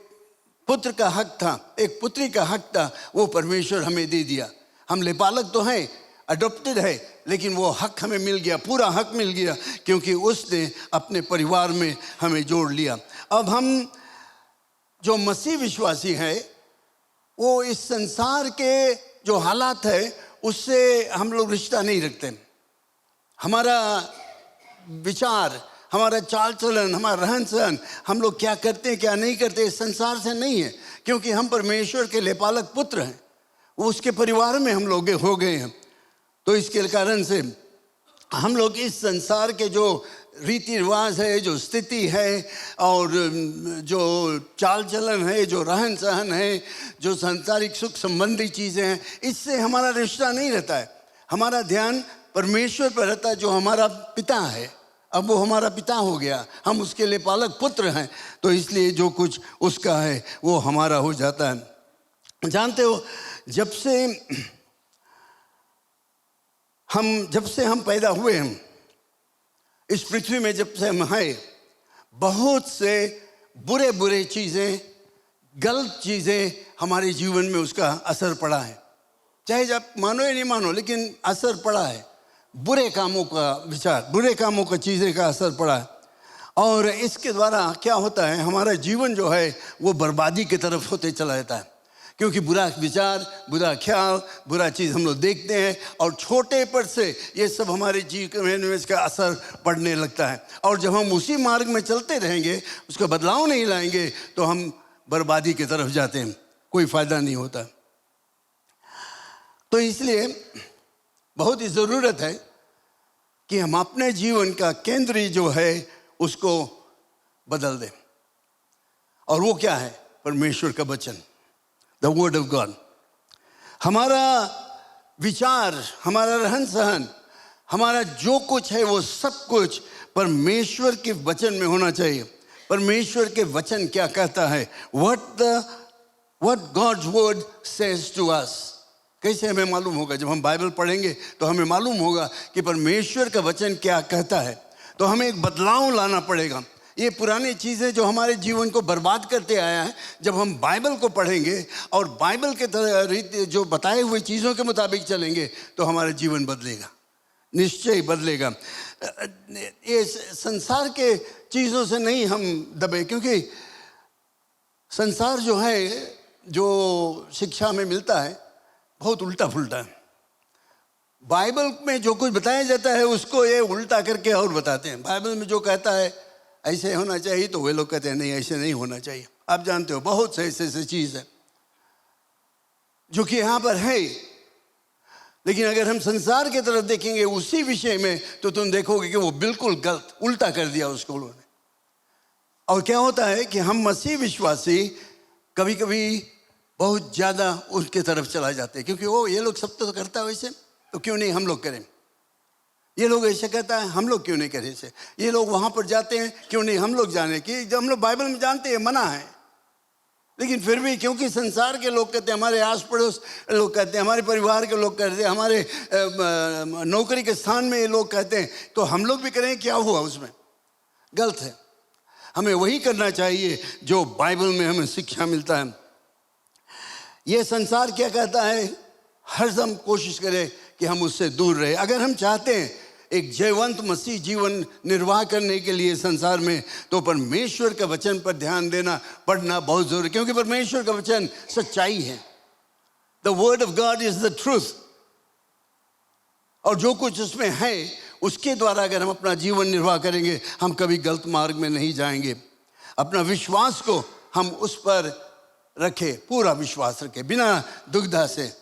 पुत्र का हक था, एक पुत्री का हक था, वो परमेश्वर हमें दे दिया। हम लेपालक तो हैं, अडॉप्टेड है, लेकिन वो हक हमें मिल गया, पूरा हक मिल गया क्योंकि उसने अपने परिवार में हमें जोड़ लिया। अब हम जो मसीह विश्वासी हैं वो इस संसार के जो हालात है उससे हम लोग रिश्ता नहीं रखते। हमारा विचार, हमारा चाल चलन, हमारा रहन सहन, हम लोग क्या करते हैं क्या नहीं करते, इस संसार से नहीं है क्योंकि हम परमेश्वर के लेपालक पुत्र हैं, वो उसके परिवार में हम लोग हो गए हैं। तो इसके कारण से हम लोग इस संसार के जो रीति रिवाज है, जो स्थिति है और जो चाल चलन है, जो रहन सहन है, जो सांसारिक सुख संबंधी चीज़ें हैं, इससे हमारा रिश्ता नहीं रहता है। हमारा ध्यान परमेश्वर पर रहता है जो हमारा पिता है। अब वो हमारा पिता हो गया, हम उसके लिए पालक पुत्र हैं, तो इसलिए जो कुछ उसका है वो हमारा हो जाता है। जानते हो, जब से हम पैदा हुए हैं इस पृथ्वी में, जब से हम हैं, बहुत से बुरे चीज़ें, गलत चीज़ें हमारे जीवन में उसका असर पड़ा है। चाहे जब मानो या नहीं मानो, लेकिन असर पड़ा है। बुरे कामों का विचार, बुरे कामों का चीज़ें का असर पड़ा है और इसके द्वारा क्या होता है, हमारा जीवन जो है वो बर्बादी की तरफ होते चला जाता है क्योंकि बुरा विचार, बुरा ख्याल, बुरा चीज़ हम लोग देखते हैं और छोटे पर से ये सब हमारे जीवन में इसका असर पड़ने लगता है। और जब हम उसी मार्ग में चलते रहेंगे, उसका बदलाव नहीं लाएंगे, तो हम बर्बादी की तरफ जाते हैं, कोई फ़ायदा नहीं होता। तो इसलिए बहुत ही ज़रूरत है कि हम अपने जीवन का केंद्र जो है उसको बदल दें। और वो क्या है? परमेश्वर का वचन, द वर्ड ऑफ गॉड। हमारा विचार, हमारा रहन सहन, हमारा जो कुछ है वो सब कुछ परमेश्वर के वचन में होना चाहिए। परमेश्वर के वचन क्या कहता है, what God's word says to us। कैसे हमें मालूम होगा? जब हम बाइबल पढ़ेंगे तो हमें मालूम होगा कि परमेश्वर का वचन क्या कहता है। तो हमें एक बदलाव लाना पड़ेगा। ये पुरानी चीज़ें जो हमारे जीवन को बर्बाद करते आया है, जब हम बाइबल को पढ़ेंगे और बाइबल के रीति जो बताए हुए चीज़ों के मुताबिक चलेंगे तो हमारा जीवन बदलेगा, निश्चय बदलेगा। ये संसार के चीज़ों से नहीं हम दबे, क्योंकि संसार जो है, जो शिक्षा में मिलता है, बहुत उल्टा फुल्टा है। बाइबल में जो कुछ बताया जाता है उसको ये उल्टा करके और बताते हैं। बाइबल में जो कहता है ऐसे होना चाहिए तो वे लोग कहते हैं नहीं, ऐसे नहीं होना चाहिए। आप जानते हो बहुत से ऐसे चीज़ है जो कि यहाँ पर है, लेकिन अगर हम संसार की तरफ देखेंगे उसी विषय में तो तुम देखोगे कि वो बिल्कुल गलत, उल्टा कर दिया उसको उन्होंने। और क्या होता है कि हम मसीह विश्वासी कभी कभी बहुत ज़्यादा उनके तरफ चला जाते हैं, क्योंकि वो ये लोग सब तो करता है वैसे, तो क्यों नहीं हम लोग करें। ये लोग ऐसे कहता है, हम लोग क्यों नहीं करें ऐसे। ये लोग वहाँ पर जाते हैं, क्यों नहीं हम लोग जाने। कि जब हम लोग बाइबल में जानते हैं मना है, लेकिन फिर भी क्योंकि संसार के लोग कहते हैं, हमारे आस पड़ोस लोग कहते हैं, हमारे परिवार के लोग कहते हैं, हमारे नौकरी के स्थान में ये लोग कहते हैं, तो हम लोग भी करें। क्या हुआ उसमें? गलत है। हमें वही करना चाहिए जो बाइबल में हमें शिक्षा मिलता है। ये संसार क्या कहता है, हर दम कोशिश करें कि हम उससे दूर रहे। अगर हम चाहते हैं एक जयवंत मसीह जीवन निर्वाह करने के लिए संसार में, तो परमेश्वर का वचन पर ध्यान देना, पढ़ना बहुत जरूरी, क्योंकि परमेश्वर का वचन सच्चाई है। The word of God is the truth. और जो कुछ उसमें है उसके द्वारा अगर हम अपना जीवन निर्वाह करेंगे, हम कभी गलत मार्ग में नहीं जाएंगे। अपना विश्वास को हम उस पर रखें, पूरा विश्वास रखें, बिना दुविधा से।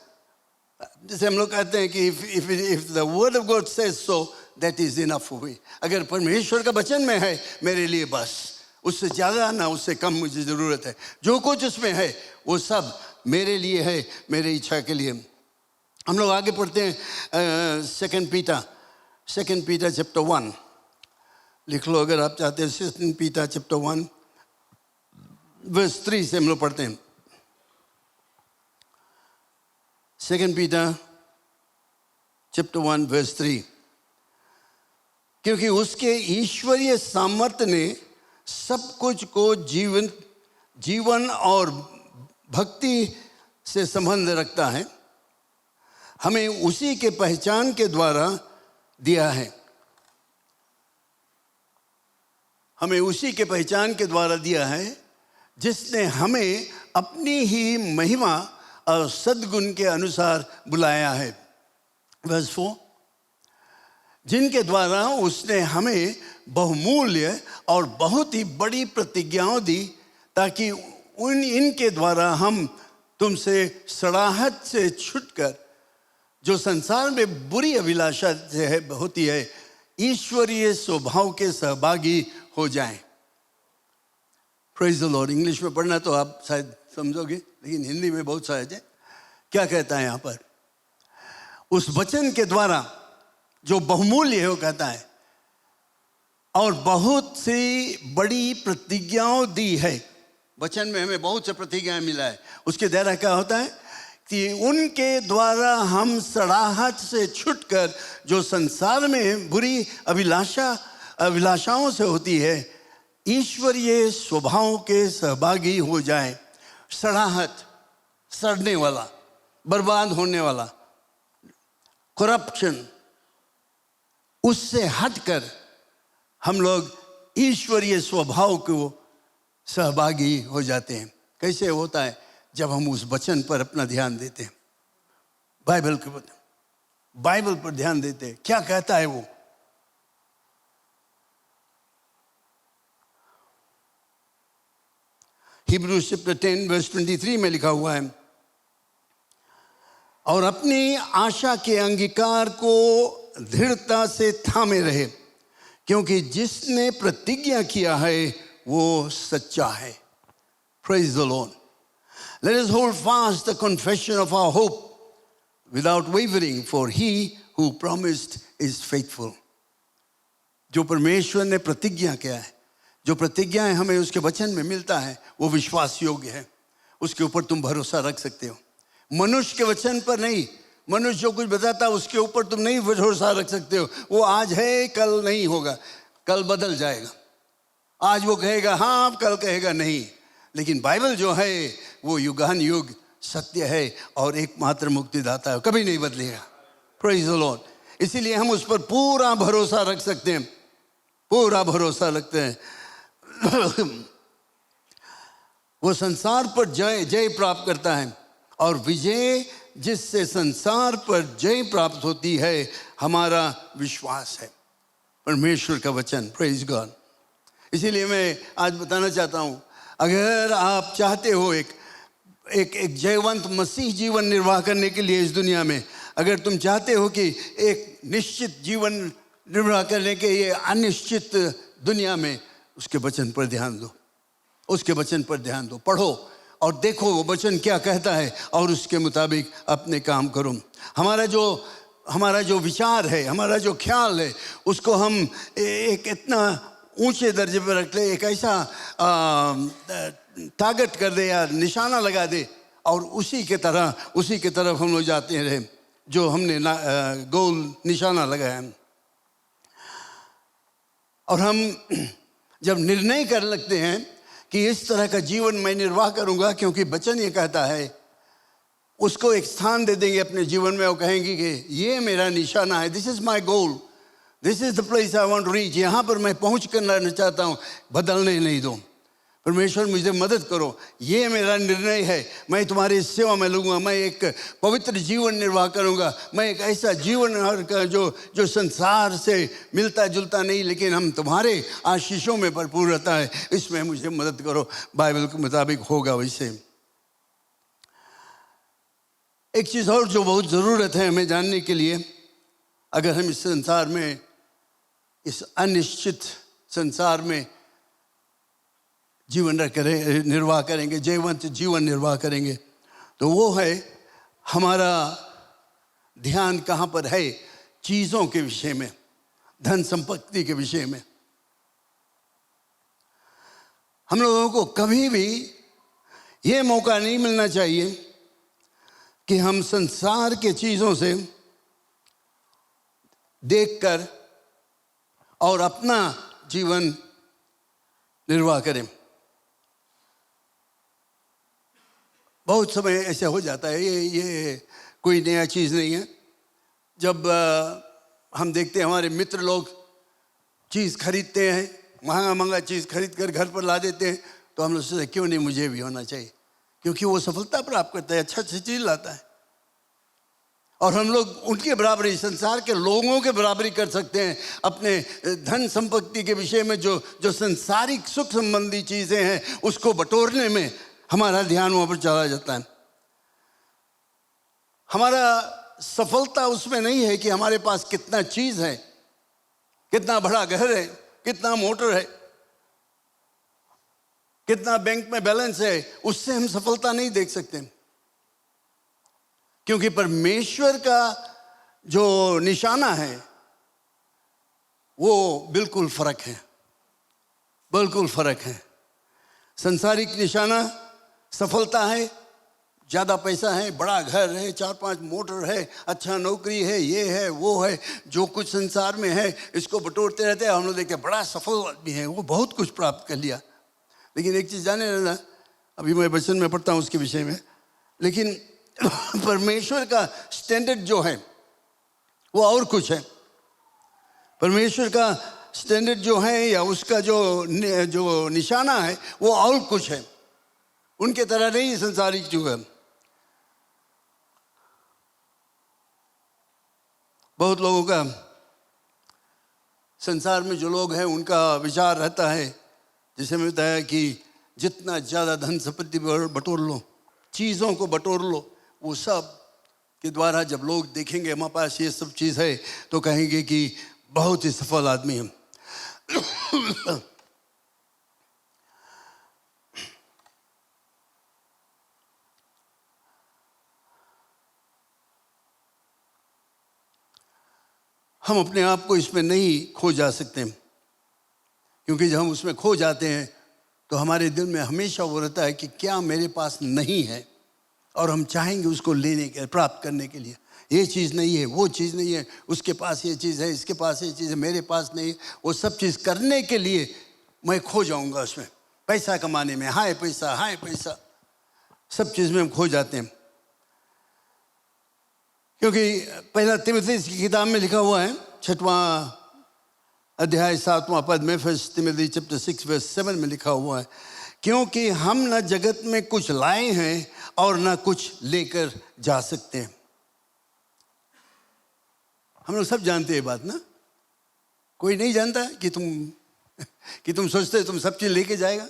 जैसे हम लोग कहते हैं कि if the word of God says so that is enough for me. अगर परमेश्वर का वचन में है मेरे लिए बस, उससे ज़्यादा ना उससे कम मुझे ज़रूरत है। जो कुछ उसमें है वो सब मेरे लिए है, मेरी इच्छा के लिए। हम लोग आगे पढ़ते हैं सेकंड पीटर चैप्टर 1, लिख लो अगर आप चाहते हैं। सेकंड पीटर चैप्टर 1 वर्स 3 से हम लोग पढ़ते हैं। Second Peter chapter 1 verse 3। क्योंकि उसके ईश्वरीय सामर्थ्य ने सब कुछ को जीवन और भक्ति से संबंध रखता है, हमें उसी के पहचान के द्वारा दिया है। हमें उसी के पहचान के द्वारा दिया है जिसने हमें अपनी ही महिमा और सद्गुण के अनुसार बुलाया है। वर्स 4। जिनके द्वारा उसने हमें बहुमूल्य और बहुत ही बड़ी प्रतिज्ञाओं दी, ताकि इनके द्वारा हम तुमसे सड़ाहट से छुटकर, जो संसार में बुरी अभिलाषा से होती है, ईश्वरीय स्वभाव के सहभागी हो जाएं। Praise the Lord. इंग्लिश में पढ़ना तो आप शायद समझोगे, लेकिन हिंदी में बहुत सहज है। क्या कहता है यहाँ पर? उस वचन के द्वारा जो बहुमूल्य है वो कहता है, और बहुत सी बड़ी प्रतिज्ञाओं दी है। वचन में हमें बहुत से प्रतिज्ञाएं मिला है। उसके द्वारा क्या होता है कि उनके द्वारा हम सड़ाहट से छुटकर, जो संसार में बुरी अभिलाषाओं से होती है, ईश्वरीय स्वभाव के सहभागी हो जाएं। सड़ाहट, सड़ने वाला, बर्बाद होने वाला, करप्शन, उससे हटकर हम लोग ईश्वरीय स्वभाव को सहभागी हो जाते हैं। कैसे होता है? जब हम उस वचन पर अपना ध्यान देते हैं, बाइबल पर ध्यान देते हैं। क्या कहता है वो? हिब्रूज चैप्टर 10 वर्स 23 में लिखा हुआ है, और अपनी आशा के अंगीकार को दृढ़ता से थामे रहे, क्योंकि जिसने प्रतिज्ञा किया है वो सच्चा है। Praise the Lord. Let us hold fast the confession of our hope without wavering, for he who promised is faithful. जो परमेश्वर ने प्रतिज्ञा किया है, जो प्रतिज्ञाएं हमें उसके वचन में मिलता है, वो विश्वास योग्य है। उसके ऊपर तुम भरोसा रख सकते हो। मनुष्य के वचन पर नहीं। मनुष्य जो कुछ बताता है उसके ऊपर तुम नहीं भरोसा रख सकते हो। वो आज है, कल नहीं होगा, कल बदल जाएगा। आज वो कहेगा हाँ, कल कहेगा नहीं। लेकिन बाइबल जो है वो युगान युग सत्य है और एकमात्र मुक्तिदाता है, कभी नहीं बदलेगा। Praise the Lord. इसीलिए हम उस पर पूरा भरोसा रख सकते हैं, पूरा भरोसा रखते हैं। वो संसार पर जय प्राप्त करता है, और विजय जिससे संसार पर जय प्राप्त होती है हमारा विश्वास है, परमेश्वर का वचन। Praise God. इसीलिए मैं आज बताना चाहता हूँ, अगर आप चाहते हो एक जयवंत मसीह जीवन निर्वाह करने के लिए इस दुनिया में, अगर तुम चाहते हो कि एक निश्चित जीवन निर्वाह करने के ये अनिश्चित दुनिया में, उसके वचन पर ध्यान दो, उसके वचन पर ध्यान दो। पढ़ो और देखो वो वचन क्या कहता है और उसके मुताबिक अपने काम करो। हमारा जो विचार है, हमारा जो ख्याल है, उसको हम एक इतना ऊंचे दर्जे पर रख ले, एक ऐसा टारगेट कर दे या निशाना लगा दे, और उसी के तरफ हम लोग जाते रहे जो हमने गोल निशाना लगाया। और हम जब निर्णय कर लगते हैं कि इस तरह का जीवन मैं निर्वाह करूंगा, क्योंकि वचन ये कहता है, उसको एक स्थान दे देंगे अपने जीवन में और कहेंगे कि ये मेरा निशाना है, this is my goal, this is the place I want to reach, यहाँ पर मैं पहुँच करना चाहता हूँ, बदलने नहीं दो। परमेश्वर मुझे मदद करो, ये मेरा निर्णय है, मैं तुम्हारी सेवा में लूँगा, मैं एक पवित्र जीवन निर्वाह करूँगा, मैं एक ऐसा जीवन का जो संसार से मिलता जुलता नहीं लेकिन हम तुम्हारे आशीषों में भरपूर रहता है, इसमें मुझे मदद करो। बाइबल के मुताबिक होगा वैसे। एक चीज़ और जो बहुत ज़रूरत है हमें जानने के लिए, अगर हम इस संसार में, इस अनिश्चित संसार में जीवन निर्वाह करेंगे, जयवंत जीवन निर्वाह करेंगे, तो वो है हमारा ध्यान कहाँ पर है? चीज़ों के विषय में, धन संपत्ति के विषय में। हम लोगों को कभी भी ये मौका नहीं मिलना चाहिए कि हम संसार के चीज़ों से देखकर और अपना जीवन निर्वाह करें। बहुत समय ऐसा हो जाता है, ये कोई नया चीज़ नहीं है। जब हम देखते हैं हमारे मित्र लोग चीज़ खरीदते हैं, महंगा चीज़ खरीद कर घर पर ला देते हैं, तो हम लोग सोचते क्यों नहीं मुझे भी होना चाहिए, क्योंकि वो सफलता प्राप्त करता है, अच्छा चीज़ लाता है। और हम लोग उनके बराबरी, संसार के लोगों के बराबरी कर सकते हैं अपने धन संपत्ति के विषय में। जो संसारिक सुख संबंधी चीज़ें हैं उसको बटोरने में हमारा ध्यान वहाँ पर चला जाता है। हमारा सफलता उसमें नहीं है कि हमारे पास कितना चीज़ है, कितना बड़ा घर है, कितना मोटर है, कितना बैंक में बैलेंस है, उससे हम सफलता नहीं देख सकते। क्योंकि परमेश्वर का जो निशाना है वो बिल्कुल फर्क है, बिल्कुल फर्क है। संसारिक निशाना सफलता है, ज़्यादा पैसा है, बड़ा घर है, 4-5 मोटर है, अच्छा नौकरी है, ये है वो है, जो कुछ संसार में है इसको बटोरते रहते हैं। हम लोग देखते हैं बड़ा सफल आदमी है, वो बहुत कुछ प्राप्त कर लिया। लेकिन एक चीज़ जाने रहना, अभी मैं वचन में पढ़ता हूँ उसके विषय में, लेकिन परमेश्वर का स्टैंडर्ड जो है वो और कुछ है। परमेश्वर का स्टैंडर्ड जो है या उसका जो निशाना है वो और कुछ है, उनके तरह नहीं संसारिक जो है। बहुत लोगों का, संसार में जो लोग हैं उनका विचार रहता है, जैसे मैं बताया कि जितना ज़्यादा धन संपत्ति बटोर लो, चीज़ों को बटोर लो, वो सब के द्वारा जब लोग देखेंगे हमारे पास ये सब चीज़ है तो कहेंगे कि बहुत ही सफल आदमी है। हम अपने आप को इसमें नहीं खो जा सकते, क्योंकि जब हम उसमें खो जाते हैं तो हमारे दिल में हमेशा वो रहता है कि क्या मेरे पास नहीं है, और हम चाहेंगे उसको लेने के, प्राप्त करने के लिए। ये चीज़ नहीं है, वो चीज़ नहीं है, उसके पास ये चीज़ है, इसके पास ये चीज़ है, मेरे पास नहीं है। वो सब चीज़ करने के लिए मैं खो जाऊंगा उसमें, पैसा कमाने में, हाय पैसा, सब चीज़ में हम खो जाते हैं। क्योंकि पहला तिमोथी की किताब में लिखा हुआ है, 6वां अध्याय 7वां पद में, फर्स्ट तिमोथी चैप्टर 6 वर्स 7 में लिखा हुआ है, क्योंकि हम न जगत में कुछ लाए हैं और न कुछ लेकर जा सकते हैं। हम लोग सब जानते हैं बात ना, कोई नहीं जानता कि तुम सोचते तुम सब चीज लेके जाएगा।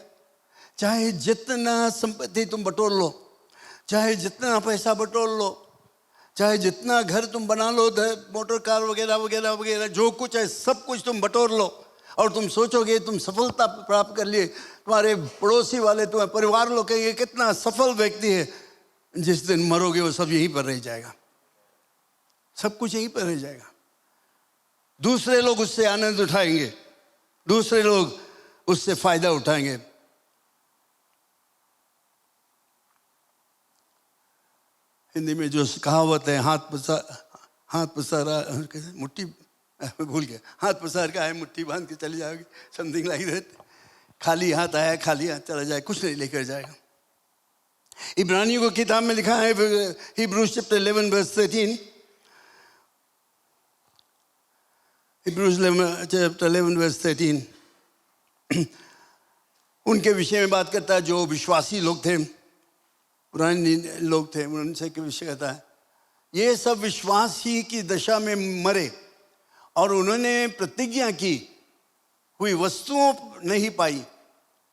चाहे जितना संपत्ति तुम बटोर लो, चाहे जितना पैसा बटोर लो, चाहे जितना घर तुम बना लो, मोटर कार वगैरह वगैरह वगैरह, जो कुछ है सब कुछ तुम बटोर लो, और तुम सोचोगे तुम सफलता प्राप्त कर लिए। तुम्हारे पड़ोसी वाले, तुम्हारे परिवार लोग कहेंगे कितना सफल व्यक्ति है। जिस दिन मरोगे वो सब यहीं पर रह जाएगा, सब कुछ यहीं पर रह जाएगा। दूसरे लोग उससे आनंद उठाएंगे, दूसरे लोग उससे फायदा उठाएंगे। हिंदी में जो कहावत है, हाथ पसारा मुट्ठी, भूल गया, हाथ पसार का है मुट्ठी बांध के चली जाओगी, समथिंग लाइक दैट। खाली हाथ आया, खाली हाथ चला जाए, कुछ नहीं लेकर जाएगा। इब्रानियों को किताब में लिखा है, Hebrews chapter 11 verse 13, Hebrews 11, chapter 11 verse 13 उनके विषय में बात करता है जो विश्वासी लोग थे, पुराने लोग थे, उनसे के विषय कहता है ये सब विश्वास ही की दशा में मरे और उन्होंने प्रतिज्ञा की हुई वस्तुओं नहीं पाई,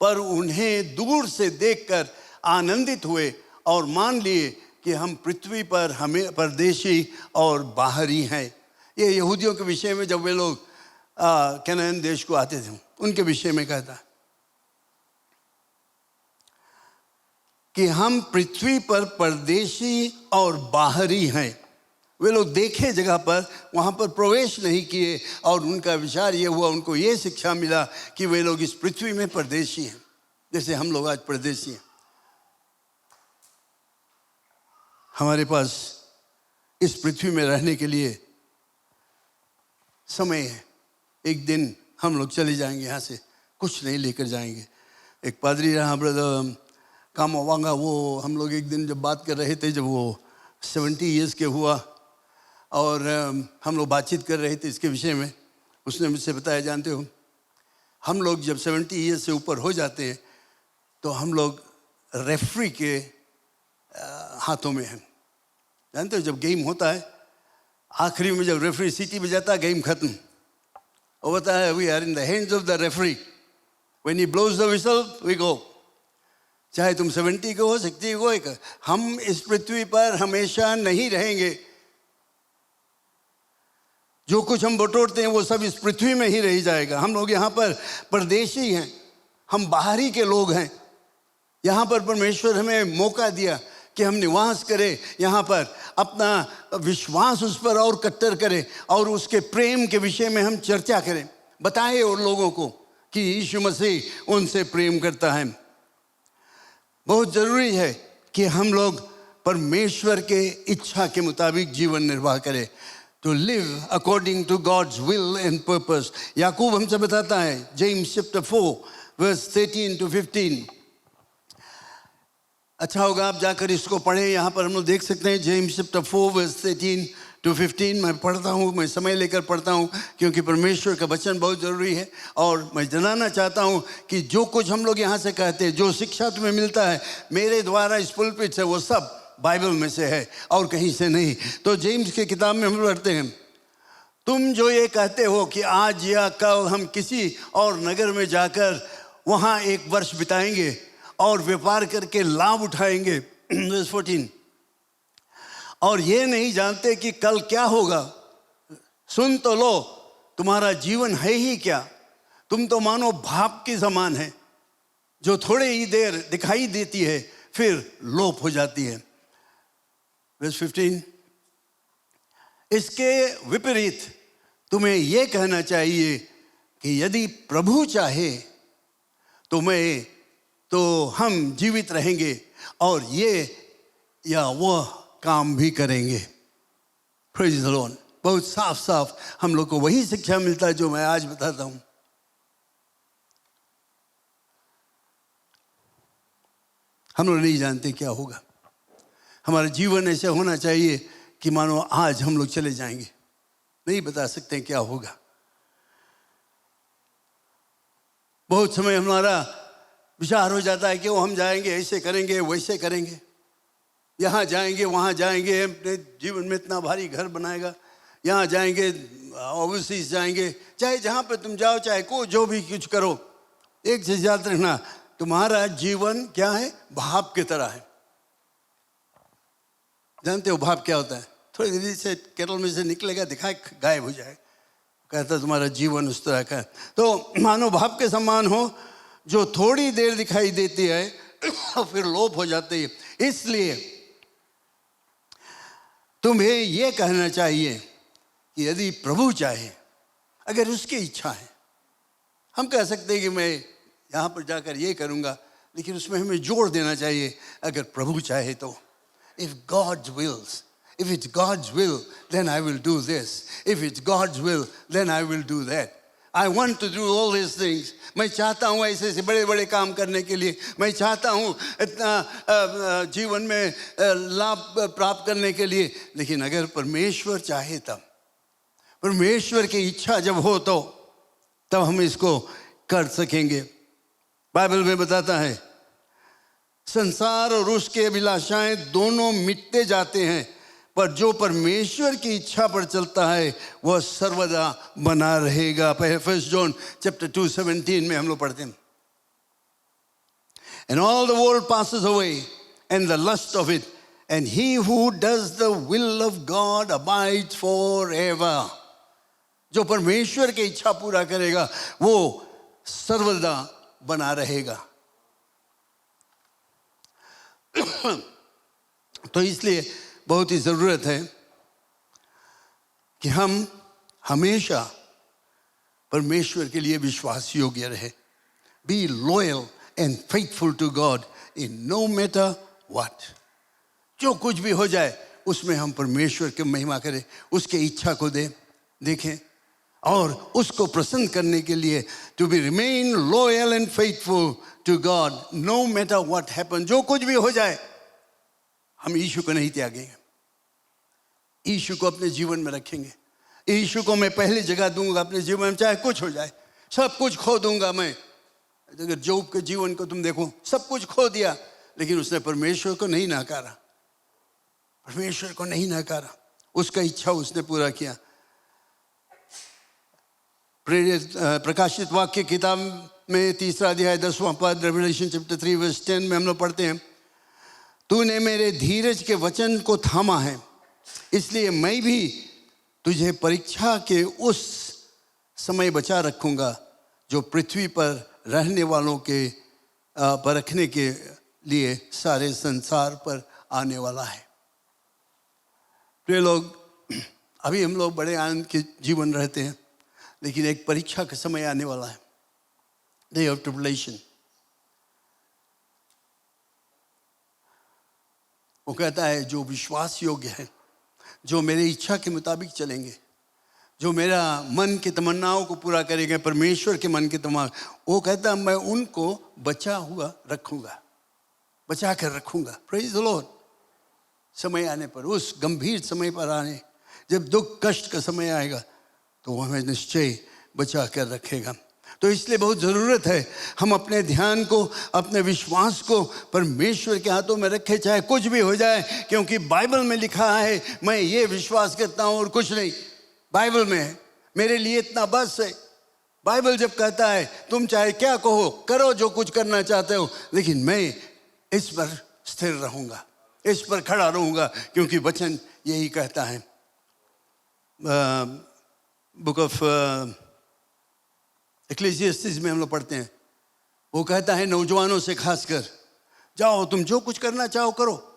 पर उन्हें दूर से देखकर आनंदित हुए और मान लिए कि हम पृथ्वी पर हमें परदेशी और बाहरी हैं। ये यहूदियों के विषय में जब वे लोग कनान देश को आते थे उनके विषय में कहता है कि हम पृथ्वी पर परदेशी और बाहरी हैं। वे लोग देखे जगह पर वहाँ पर प्रवेश नहीं किए और उनका विचार ये हुआ, उनको ये शिक्षा मिला कि वे लोग इस पृथ्वी में परदेशी हैं, जैसे हम लोग आज परदेशी हैं। हमारे पास इस पृथ्वी में रहने के लिए समय है, एक दिन हम लोग चले जाएंगे यहाँ से, कुछ नहीं लेकर जाएंगे। एक पादरी रहा ब्रदर काम वांगा, वो हम लोग एक दिन जब बात कर रहे थे, जब वो 70 ईयर्स के हुआ और हम लोग बातचीत कर रहे थे इसके विषय में, उसने मुझसे बताया, जानते हो हम लोग जब 70 ईयर्स से ऊपर हो जाते हैं तो हम लोग रेफरी के हाथों में हैं। जानते हो जब गेम होता है आखिरी में जब रेफरी सीटी बजाता है गेम खत्म, वो बताता है we are in the hands of the referee, when he blows the whistle we go. चाहे तुम 70 के हो 60 को, हम इस पृथ्वी पर हमेशा नहीं रहेंगे। जो कुछ हम बटोरते हैं वो सब इस पृथ्वी में ही रह जाएगा। हम लोग यहाँ पर परदेशी हैं, हम बाहरी के लोग हैं। यहाँ पर परमेश्वर हमें मौका दिया कि हम निवास करें, यहाँ पर अपना विश्वास उस पर और कट्टर करें और उसके प्रेम के विषय में हम चर्चा करें, बताएं और लोगों को कि यीशु मसीह उनसे प्रेम करता है। बहुत ज़रूरी है कि हम लोग परमेश्वर के इच्छा के मुताबिक जीवन निर्वाह करें, to live according to God's will and purpose। याकूब हमसे बताता है, James chapter 4 verse 13 to 15। अच्छा होगा आप जाकर इसको पढ़ें, यहाँ पर हम लोग देख सकते हैं James chapter 4 verse 13 to 15। मैं पढ़ता हूँ, मैं समय लेकर पढ़ता हूँ क्योंकि परमेश्वर का वचन बहुत ज़रूरी है और मैं जनाना चाहता हूँ कि जो कुछ हम लोग यहाँ से कहते हैं, जो शिक्षा तुम्हें मिलता है मेरे द्वारा इस पुलपिट से, वो सब बाइबल में से है और कहीं से नहीं। तो जेम्स की किताब में हम पढ़ते हैं, तुम जो ये कहते हो कि आज या कल हम किसी और नगर में जाकर वहाँ एक वर्ष बिताएंगे और व्यापार करके लाभ उठाएंगे, 14, और ये नहीं जानते कि कल क्या होगा। सुन तो लो, तुम्हारा जीवन है ही क्या, तुम तो मानो भाप के समान है जो थोड़े ही देर दिखाई देती है फिर लोप हो जाती है। Verse 15, इसके विपरीत तुम्हें यह कहना चाहिए कि यदि प्रभु चाहे तो हम जीवित रहेंगे और ये या वह काम भी करेंगे। Praise the Lord। बहुत साफ साफ हम लोग को वही शिक्षा मिलता है जो मैं आज बताता हूं। हम लोग नहीं जानते क्या होगा। हमारा जीवन ऐसे होना चाहिए कि मानो आज हम लोग चले जाएंगे, नहीं बता सकते क्या होगा। बहुत समय हमारा विचार हो जाता है कि वो हम जाएंगे, ऐसे करेंगे, वैसे करेंगे, यहाँ जाएंगे, वहाँ जाएंगे, अपने जीवन में इतना भारी घर बनाएगा, यहाँ जाएंगे, ओवरसीज जाएंगे, चाहे जहाँ पे तुम जाओ, चाहे को जो भी कुछ करो, एक चीज याद रखना, तुम्हारा जीवन क्या है, भाप की तरह है। जानते हो भाप क्या होता है? थोड़ी देर से केटल में से निकलेगा, दिखाए गायब हो जाए। कहता तुम्हारा जीवन उस तरह का है। तो मानो भाप के समान हो जो थोड़ी देर दिखाई देती है और फिर लोप हो जाती है। इसलिए तुम्हें यह कहना चाहिए कि यदि प्रभु चाहे, अगर उसकी इच्छा है, हम कह सकते हैं कि मैं यहाँ पर जाकर ये करूँगा, लेकिन उसमें हमें जोड़ देना चाहिए अगर प्रभु चाहे तो। If God wills, if it's God's will, then I will do this. If it's God's will, then I will do that. I want to do all these things. मैं चाहता हूँ ऐसे ऐसे बड़े बड़े काम करने के लिए, मैं चाहता हूँ इतना जीवन में लाभ प्राप्त करने के लिए, लेकिन अगर परमेश्वर चाहे तब परमेश्वर की इच्छा जब हो तो तब हम इसको कर सकेंगे। बाइबल में बताता है संसार और उसके अभिलाषाएं दोनों मिटते जाते हैं, पर जो परमेश्वर की इच्छा पर चलता है वह सर्वदा बना रहेगा। फर्स्ट जॉन चैप्टर 2:17 में हम लोग पढ़ते हैं, And all the world passes away and the lust of it, and he who does the will of God abides forever. जो परमेश्वर की इच्छा पूरा करेगा वो सर्वदा बना रहेगा। तो इसलिए बहुत ही ज़रूरत है कि हम हमेशा परमेश्वर के लिए विश्वास योग्य रहे। Be loyal and faithful to God in no matter what. जो कुछ भी हो जाए उसमें हम परमेश्वर की महिमा करें, उसके इच्छा को देखें और उसको प्रसन्न करने के लिए to be remain loyal and faithful to God no matter what happens. जो कुछ भी हो जाए हम यीशु को नहीं त्यागेंगे, यीशु को अपने जीवन में रखेंगे। यीशु को मैं पहली जगह दूंगा अपने जीवन में, चाहे कुछ हो जाए, सब कुछ खो दूंगा मैं। अगर जोब के जीवन को तुम देखो, सब कुछ खो दिया लेकिन उसने परमेश्वर को नहीं नकारा, परमेश्वर को नहीं नकारा, उसका इच्छा उसने पूरा किया। प्रकाशित वाक्य किताब में 3 अध्याय 10वां पद, रेवलेशन चैप्टर 3 वर्स 10 में हम लोग पढ़ते हैं, तूने मेरे धीरज के वचन को थामा है, इसलिए मैं भी तुझे परीक्षा के उस समय बचा रखूंगा जो पृथ्वी पर रहने वालों के परखने के लिए सारे संसार पर आने वाला है। प्रिय लोग, अभी हम लोग बड़े आनंद के जीवन रहते हैं, लेकिन एक परीक्षा का समय आने वाला है, डे ऑफ ट्रिबुलेशन। वो कहता है जो विश्वास योग्य है, जो मेरे इच्छा के मुताबिक चलेंगे, जो मेरा मन की तमन्नाओं को पूरा करेंगे, परमेश्वर के मन की तमन्ना, वो कहता है मैं उनको बचा हुआ रखूंगा, बचा कर रखूंगा। Praise the Lord. समय आने पर, उस गंभीर समय पर आने, जब दुख कष्ट का समय आएगा तो वो हमें निश्चय बचा कर रखेगा। तो इसलिए बहुत ज़रूरत है हम अपने ध्यान को, अपने विश्वास को परमेश्वर के हाथों में रखें, चाहे कुछ भी हो जाए, क्योंकि बाइबल में लिखा है मैं ये विश्वास करता हूँ और कुछ नहीं। बाइबल में है, मेरे लिए इतना बस है। बाइबल जब कहता है तुम चाहे क्या कहो, करो जो कुछ करना चाहते हो, लेकिन मैं इस पर स्थिर रहूँगा, इस पर खड़ा रहूँगा, क्योंकि वचन यही कहता है। बुक ऑफ इक्लेसियास्टिस में हम लोग पढ़ते हैं, वो कहता है नौजवानों से खासकर, जाओ तुम जो कुछ करना चाहो करो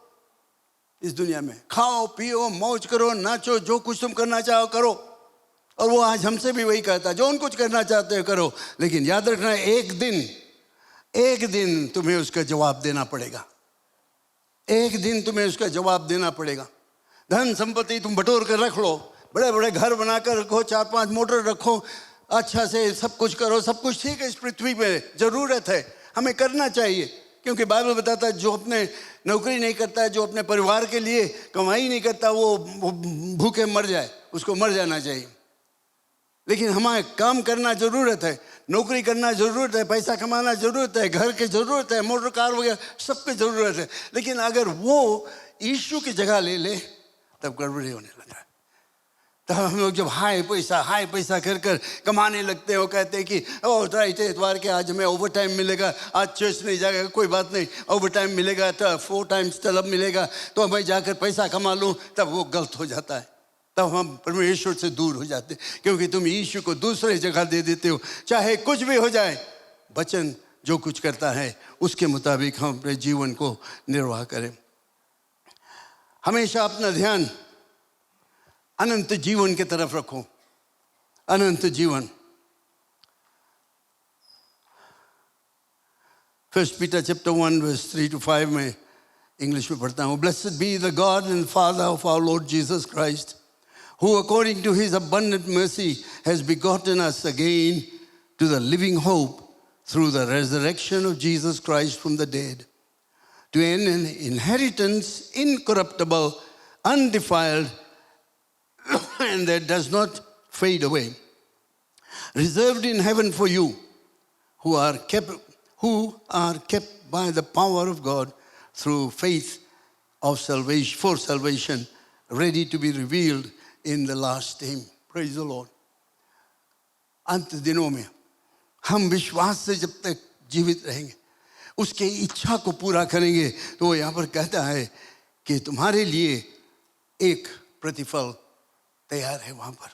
इस दुनिया में, खाओ पियो मौज करो नाचो, जो कुछ तुम करना चाहो करो। और वो आज हमसे भी वही कहता है, जो उन कुछ करना चाहते हो करो, लेकिन याद रखना एक दिन तुम्हें उसका जवाब देना पड़ेगा, एक दिन तुम्हें उसका जवाब देना पड़ेगा। धन संपत्ति तुम बटोर कर रख लो, बड़े बड़े घर बनाकर रखो, 4-5 मोटर रखो, अच्छा से सब कुछ करो, सब कुछ ठीक है, इस पृथ्वी पे ज़रूरत है, हमें करना चाहिए, क्योंकि बाइबल बताता है जो अपने नौकरी नहीं करता है, जो अपने परिवार के लिए कमाई नहीं करता, वो भूखे मर जाए, उसको मर जाना चाहिए। लेकिन हमें काम करना ज़रूरत है, नौकरी करना ज़रूरत है, पैसा कमाना ज़रूरत है, घर की ज़रूरत है, मोटर कार वगैरह सबकी ज़रूरत है। लेकिन अगर वो यीशु की जगह ले ले तब गड़बड़ी होने लगा। तब हम लोग जब हाई पैसा कर कर कमाने लगते हैं, वो कहते हैं कि ओह राइट इतवार के आज हमें ओवर टाइम मिलेगा, आज चर्च नहीं जाएगा, कोई बात नहीं, ओवर टाइम मिलेगा तो 4 टाइम्स तलब मिलेगा, तो मैं जाकर पैसा कमा लूँ। तब वो गलत हो जाता है, तब हम परमेश्वर से दूर हो जाते हैं, क्योंकि तुम यीशु को दूसरे जगह दे देते हो। चाहे कुछ भी हो जाए, वचन जो कुछ करता है उसके मुताबिक हम अपने जीवन को निर्वाह करें। हमेशा अपना ध्यान अनंत जीवन की तरफ रखो, अनंत जीवन। 1 Peter chapter 1 verse 3-5 में इंग्लिश में पढ़ता हूँ, Blessed be the God and Father of our Lord Jesus Christ, who according to his abundant mercy has begotten us again to the living hope through the resurrection of Jesus Christ from the dead, to an inheritance incorruptible, undefiled, and that does not fade away. Reserved in heaven for you, who are kept by the power of God through faith of salvation, for salvation, ready to be revealed in the last time. Praise the Lord. अंत दिनों में हम विश्वास से जब तक जीवित रहेंगे, उसके इच्छा को पूरा करेंगे, तो वो यहाँ पर कहता है कि तुम्हारे लिए एक प्रतिफल तैयार है वहां पर.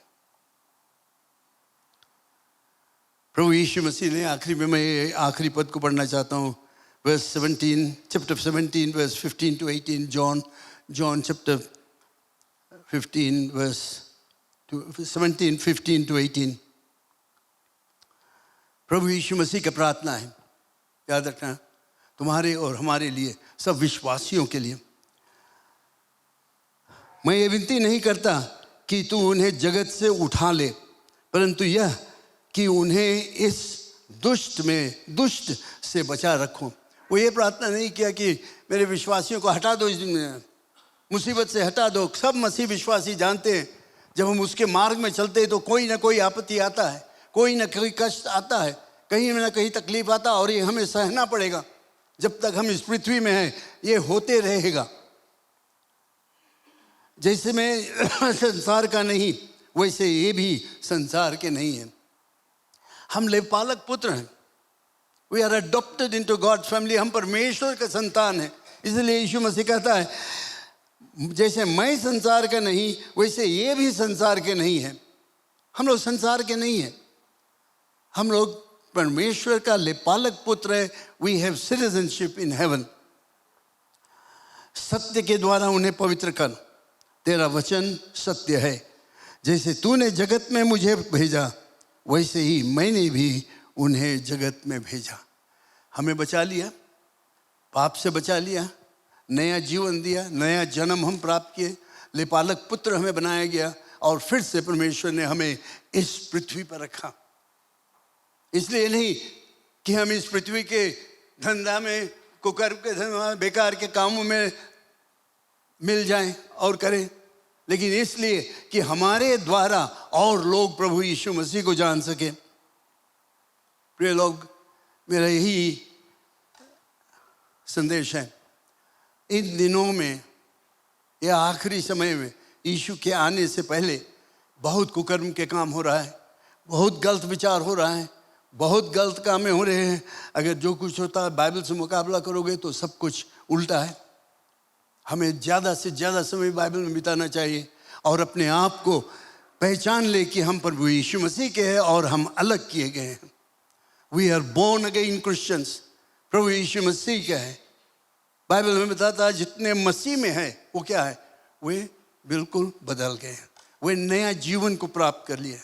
प्रभु यीशु मसीह ने आखिरी में, मैं आखिरी पद को पढ़ना चाहता हूँ, verse 17, chapter 17, verse 15 to 18, John chapter 15, verse 17, 15 to 18. प्रभु यीशु मसीह की प्रार्थना है, याद रखना, तुम्हारे और हमारे लिए, सब विश्वासियों के लिए. मैं ये विनती नहीं करता कि तू उन्हें जगत से उठा ले, परंतु यह कि उन्हें इस दुष्ट से बचा रखो. वो ये प्रार्थना नहीं किया कि मेरे विश्वासियों को हटा दो, इस मुसीबत से हटा दो. सब मसीह विश्वासी जानते हैं जब हम उसके मार्ग में चलते हैं तो कोई ना कोई आपत्ति आता है, कोई ना कोई कष्ट आता है, कहीं ना कहीं तकलीफ आता है, और ये हमें सहना पड़ेगा. जब तक हम इस पृथ्वी में हैं ये होते रहेगा. जैसे मैं संसार का नहीं, वैसे ये भी संसार के नहीं है. हम लेपालक पुत्र हैं. We are adopted into God's family. हम परमेश्वर के संतान हैं. इसलिए यीशु मसीह कहता है जैसे मैं संसार का नहीं, वैसे ये भी संसार के नहीं है. हम लोग संसार के नहीं हैं, हम लोग परमेश्वर का लेपालक पुत्र है. We have citizenship in heaven. सत्य के द्वारा उन्हें पवित्र कर, तेरा वचन सत्य है. जैसे तूने जगत में मुझे भेजा, वैसे ही मैंने भी उन्हें जगत में भेजा. हमें बचा लिया, पाप से बचा लिया, नया जीवन दिया, नया जन्म हम प्राप्त किए, लेपालक पुत्र हमें बनाया गया, और फिर से परमेश्वर ने हमें इस पृथ्वी पर रखा. इसलिए नहीं कि हम इस पृथ्वी के धंधा में, कुकर्म के धंधा, बेकार के कामों में मिल जाएं और करें, लेकिन इसलिए कि हमारे द्वारा और लोग प्रभु यीशु मसीह को जान सके. प्रिय लोग, मेरा यही संदेश है. इन दिनों में या आखिरी समय में यीशु के आने से पहले बहुत कुकर्म के काम हो रहा है, बहुत गलत विचार हो रहा है, बहुत गलत काम हो रहे हैं. अगर जो कुछ होता है बाइबल से मुकाबला करोगे तो सब कुछ उल्टा है. हमें ज़्यादा से ज़्यादा समय बाइबल में बिताना चाहिए और अपने आप को पहचान ले कि हम प्रभु यीशु मसीह के हैं और हम अलग किए गए हैं. We are born again Christians. प्रभु यीशु मसीह के हैं. बाइबल में बताता है जितने मसीह में है वो क्या है, वे बिल्कुल बदल गए हैं. वे नया जीवन को प्राप्त कर लिए.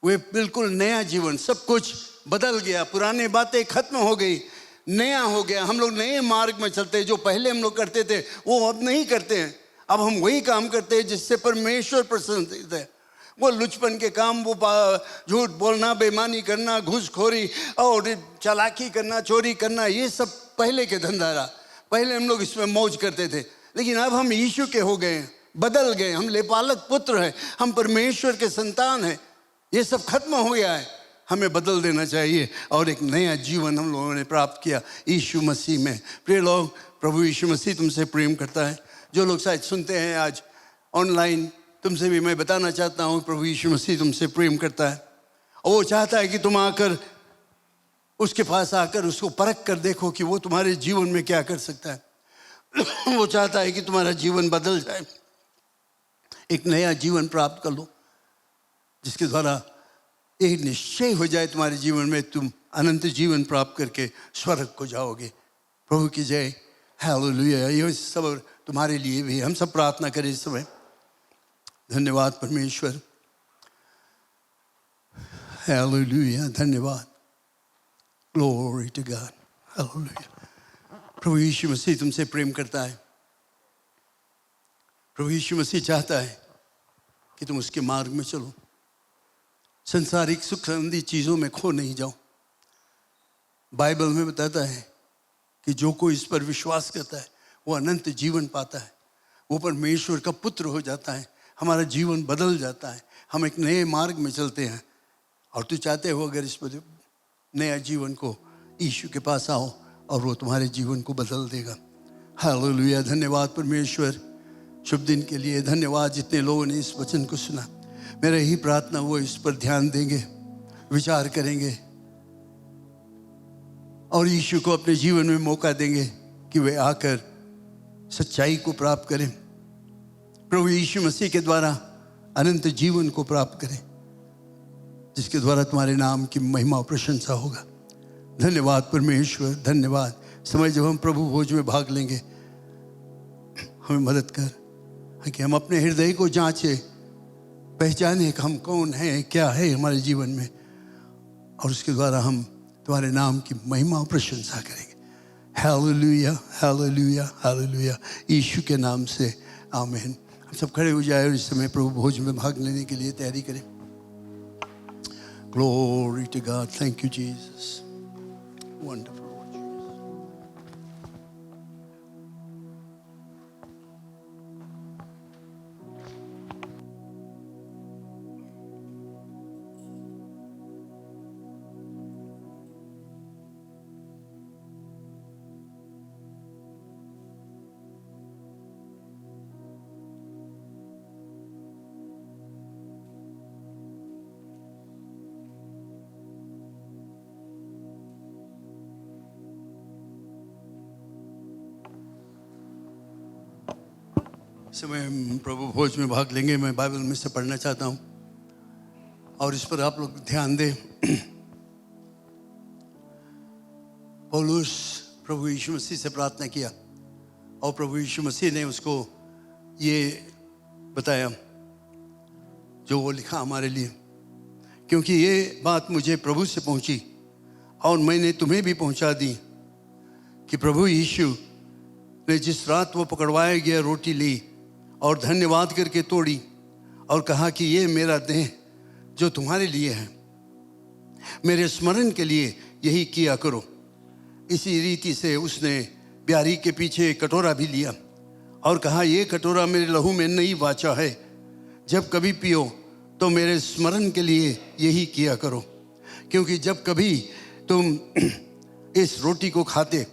वे बिल्कुल नया जीवन, सब कुछ बदल गया. पुरानी बातें खत्म हो गई, नया हो गया. हम लोग नए मार्ग में चलते हैं. जो पहले हम लोग करते थे वो अब नहीं करते हैं. अब हम वही काम करते हैं जिससे परमेश्वर प्रसन्न है. वो लुचपन के काम, वो झूठ बोलना, बेईमानी करना, घूसखोरी और चालाकी करना, चोरी करना, ये सब पहले के धंधा रहा. पहले हम लोग इसमें मौज करते थे, लेकिन अब हम यीशु के हो गए हैं, बदल गए. हम लेपालक पुत्र हैं, हम परमेश्वर के संतान हैं. ये सब खत्म हो गया है. हमें बदल देना चाहिए और एक नया जीवन हम लोगों ने प्राप्त किया यीशु मसीह में. प्रिय लोग, प्रभु यीशु मसीह तुमसे प्रेम करता है. जो लोग शायद सुनते हैं आज ऑनलाइन, तुमसे भी मैं बताना चाहता हूँ प्रभु यीशु मसीह तुमसे प्रेम करता है. और वो चाहता है कि तुम आकर उसके पास आकर उसको परख कर देखो कि वो तुम्हारे जीवन में क्या कर सकता है. वो चाहता है कि तुम्हारा जीवन बदल जाए, एक नया जीवन प्राप्त कर लो, जिसके द्वारा एक निश्चय हो जाए तुम्हारे जीवन में, तुम अनंत जीवन प्राप्त करके स्वर्ग को जाओगे. प्रभु की जय. हालेलुया. ये सब तुम्हारे लिए भी. हम सब प्रार्थना करें इस समय. धन्यवाद परमेश्वर. हालेलुया. धन्यवाद. Glory to God. हालेलुया. प्रभु यीशु मसीह तुमसे प्रेम करता है. प्रभु यीशु मसीह चाहता है कि तुम उसके मार्ग में चलो, संसारिक सुख संबंधी चीज़ों में खो नहीं जाओ. बाइबल में बताता है कि जो कोई इस पर विश्वास करता है वो अनंत जीवन पाता है, वो परमेश्वर का पुत्र हो जाता है. हमारा जीवन बदल जाता है, हम एक नए मार्ग में चलते हैं। और तू चाहते हो अगर इस पर नया जीवन को यीशु के पास आओ और वो तुम्हारे जीवन को बदल देगा। हालेलुया। धन्यवाद परमेश्वर, शुभ दिन के लिए धन्यवाद। जितने लोगों ने इस वचन को सुना, मेरा यही प्रार्थना वो इस पर ध्यान देंगे, विचार करेंगे और यीशु को अपने जीवन में मौका देंगे कि वे आकर सच्चाई को प्राप्त करें, प्रभु यीशु मसीह के द्वारा अनंत जीवन को प्राप्त करें, जिसके द्वारा तुम्हारे नाम की महिमा और प्रशंसा होगा। धन्यवाद परमेश्वर, धन्यवाद। समय जब हम प्रभु भोज में भाग लेंगे, हमें मदद कर कि हम अपने हृदय को जांचें, पहचाने कि हम कौन हैं, क्या है हमारे जीवन में, और उसके द्वारा हम तुम्हारे नाम की महिमा और प्रशंसा करेंगे। Hallelujah, hallelujah, hallelujah. यीशु के नाम से आमीन। हम सब खड़े हो जाए और इस समय प्रभु भोज में भाग लेने के लिए तैयारी करें। Glory to God. Thank you, Jesus. Wonderful. समय हम प्रभु भोज में भाग लेंगे। मैं बाइबल में से पढ़ना चाहता हूँ और इस पर आप लोग ध्यान दें। पौलुस प्रभु यीशु मसीह से प्रार्थना किया और प्रभु यीशु मसीह ने उसको ये बताया जो वो लिखा हमारे लिए, क्योंकि ये बात मुझे प्रभु से पहुंची और मैंने तुम्हें भी पहुंचा दी कि प्रभु यीशु ने जिस रात वो पकड़वाया गया रोटी ली और धन्यवाद करके तोड़ी और कहा कि ये मेरा देह जो तुम्हारे लिए है, मेरे स्मरण के लिए यही किया करो। इसी रीति से उसने ब्यारी के पीछे कटोरा भी लिया और कहा, ये कटोरा मेरे लहू में नई वाचा है, जब कभी पियो तो मेरे स्मरण के लिए यही किया करो। क्योंकि जब कभी तुम इस रोटी को खाते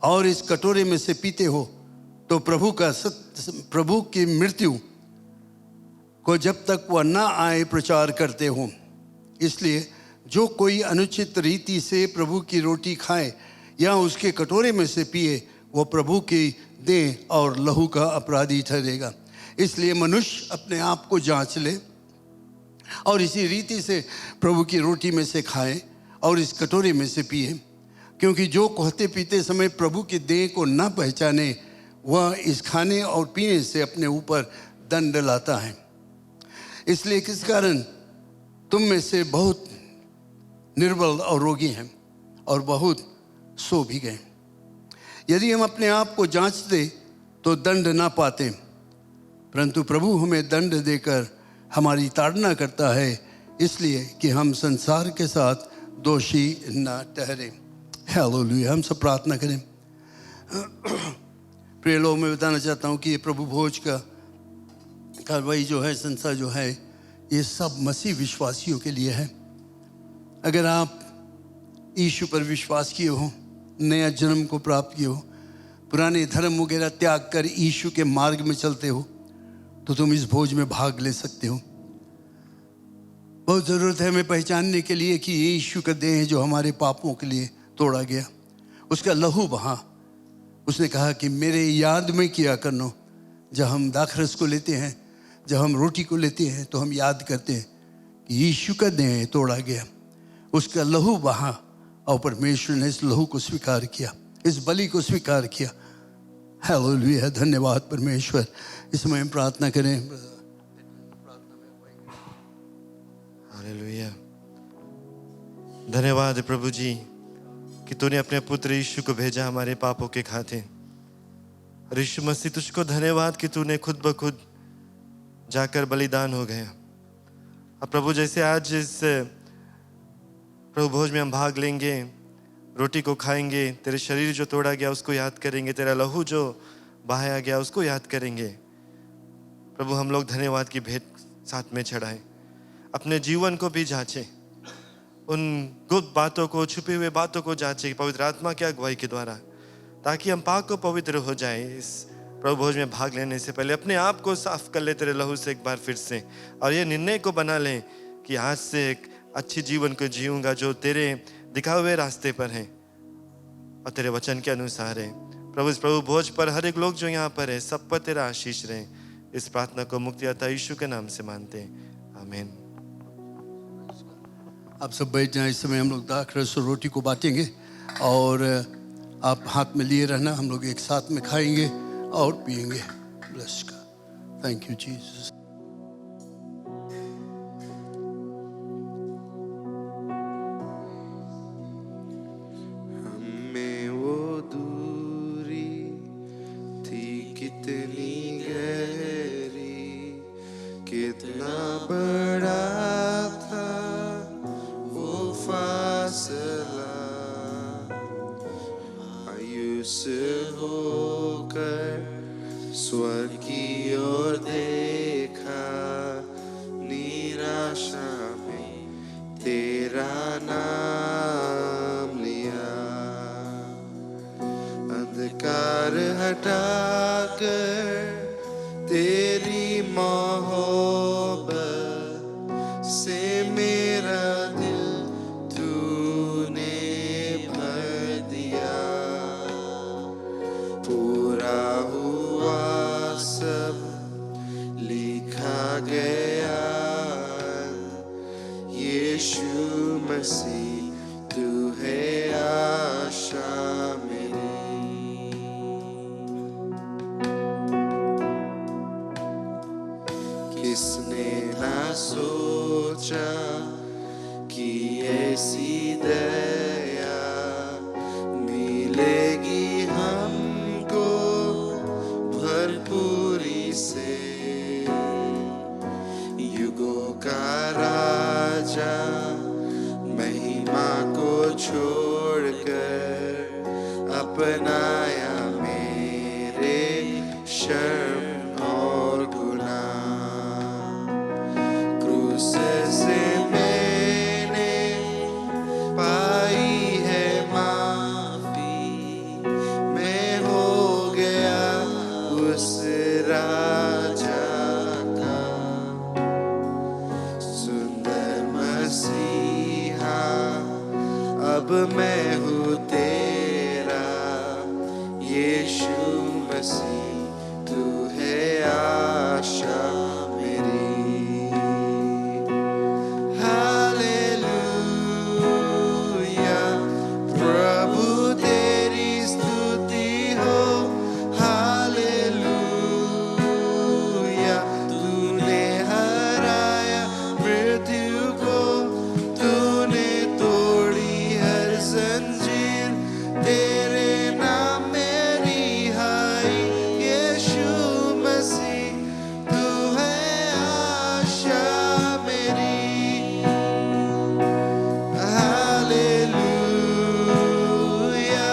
और इस कटोरे में से पीते हो तो प्रभु की मृत्यु को जब तक वह ना आए प्रचार करते हो। इसलिए जो कोई अनुचित रीति से प्रभु की रोटी खाए या उसके कटोरे में से पिए, वो प्रभु की देह और लहू का अपराधी ठहरेगा। इसलिए मनुष्य अपने आप को जांच ले और इसी रीति से प्रभु की रोटी में से खाए और इस कटोरे में से पिए। क्योंकि जो कहते पीते समय प्रभु की देह को न पहचाने, वह इस खाने और पीने से अपने ऊपर दंड लाता है। इसलिए किस कारण तुम में से बहुत निर्बल और रोगी हैं और बहुत सो भी गए। यदि हम अपने आप को जांचते तो दंड ना पाते, परंतु प्रभु हमें दंड देकर हमारी ताड़ना करता है, इसलिए कि हम संसार के साथ दोषी ना ठहरे। हालेलुया। हम सब प्रार्थना करें। प्रिय लोग, मैं बताना चाहता हूँ कि ये प्रभु भोज का कार्रवाई जो है, संस्था जो है, ये सब मसीह विश्वासियों के लिए है। अगर आप यीशु पर विश्वास किए हो, नया जन्म को प्राप्त किए हो, पुराने धर्म वगैरह त्याग कर यीशु के मार्ग में चलते हो, तो तुम इस भोज में भाग ले सकते हो। बहुत ज़रूरत है हमें पहचानने के लिए कि ये यीशु का देह है जो हमारे पापों के लिए तोड़ा गया, उसका लहू बहा। उसने कहा कि मेरे याद में किया करनो। जब हम दाखरस को लेते हैं, जब हम रोटी को लेते हैं, तो हम याद करते हैं कि यीशु का देह तोड़ा गया, उसका लहू बहा और परमेश्वर ने इस लहू को स्वीकार किया, इस बलि को स्वीकार किया। हालेलुया। धन्यवाद परमेश्वर। इस समय हम प्रार्थना करें। हालेलुया। धन्यवाद प्रभु जी कि तूने अपने पुत्र यीशु को भेजा हमारे पापों के खातिर। और यीशु मसीह, तुझको धन्यवाद कि तूने खुद ब खुद जाकर बलिदान हो गया। अब प्रभु, जैसे आज इस प्रभु भोज में हम भाग लेंगे, रोटी को खाएंगे, तेरे शरीर जो तोड़ा गया उसको याद करेंगे, तेरा लहू जो बहाया गया उसको याद करेंगे। प्रभु हम लोग धन्यवाद की भेंट साथ में चढ़ाएं, अपने जीवन को भी जांचें, उन गुप्त बातों को, छुपी हुई बातों को जांचें पवित्र आत्मा की अगुवाई के द्वारा, ताकि हम पाक को पवित्र हो जाएं। इस प्रभु भोज में भाग लेने से पहले अपने आप को साफ कर ले तेरे लहू से एक बार फिर से, और ये निर्णय को बना लें कि आज से एक अच्छी जीवन को जीऊंगा जो तेरे दिखाए हुए रास्ते पर है और तेरे वचन के अनुसार है। प्रभु इस प्रभु भोज पर हर एक लोग जो यहाँ पर है, सब पर तेरा आशीष रहे। इस प्रार्थना को मुक्तिदाता यीशु के नाम से मानते हैं, आमीन। आप सब बैठ जाएं। इस समय हम लोग दाखरस और रोटी को बांटेंगे और आप हाथ में लिए रहना। हम लोग एक साथ में खाएंगे और पिएंगे। Bless God, thank you Jesus. हमें वो दूरी थी कितनी गहरी, कितना बड़ा था वो फासला। आयुष होकर स्वर्ग की ओर देखा, निराशा में तेरा नाम लिया। अंधकार हटाकर तेरी मोहब्बत से मेरा दिल तूने भर दिया। पूरा हुआ सब लिखा गया, यीशु मसीह तू है आशा मेरी। किसने ना सोचा कि ऐसी दया मिलेगी हमको भरपूरी से। युगों का राजा महिमा को छोड़कर अपनाया मेरे शर्म और गुनाह। क्रूस से मैंने पाई है माफी, मैं हो गया उस राजा का सुंदर मसीहा। अब मैं हूँ तेरा यीशु मसीह, तू है आशा मेरी। हालेलुया, प्रभु तेरी स्तुति हो। हालेलुया, तूने हराया मृत्यु को, तूने तोड़ी हर जंजीर, तेरे नाम में रिहाई। यीशु मसीह तू है आशा मेरी। हालेलुया,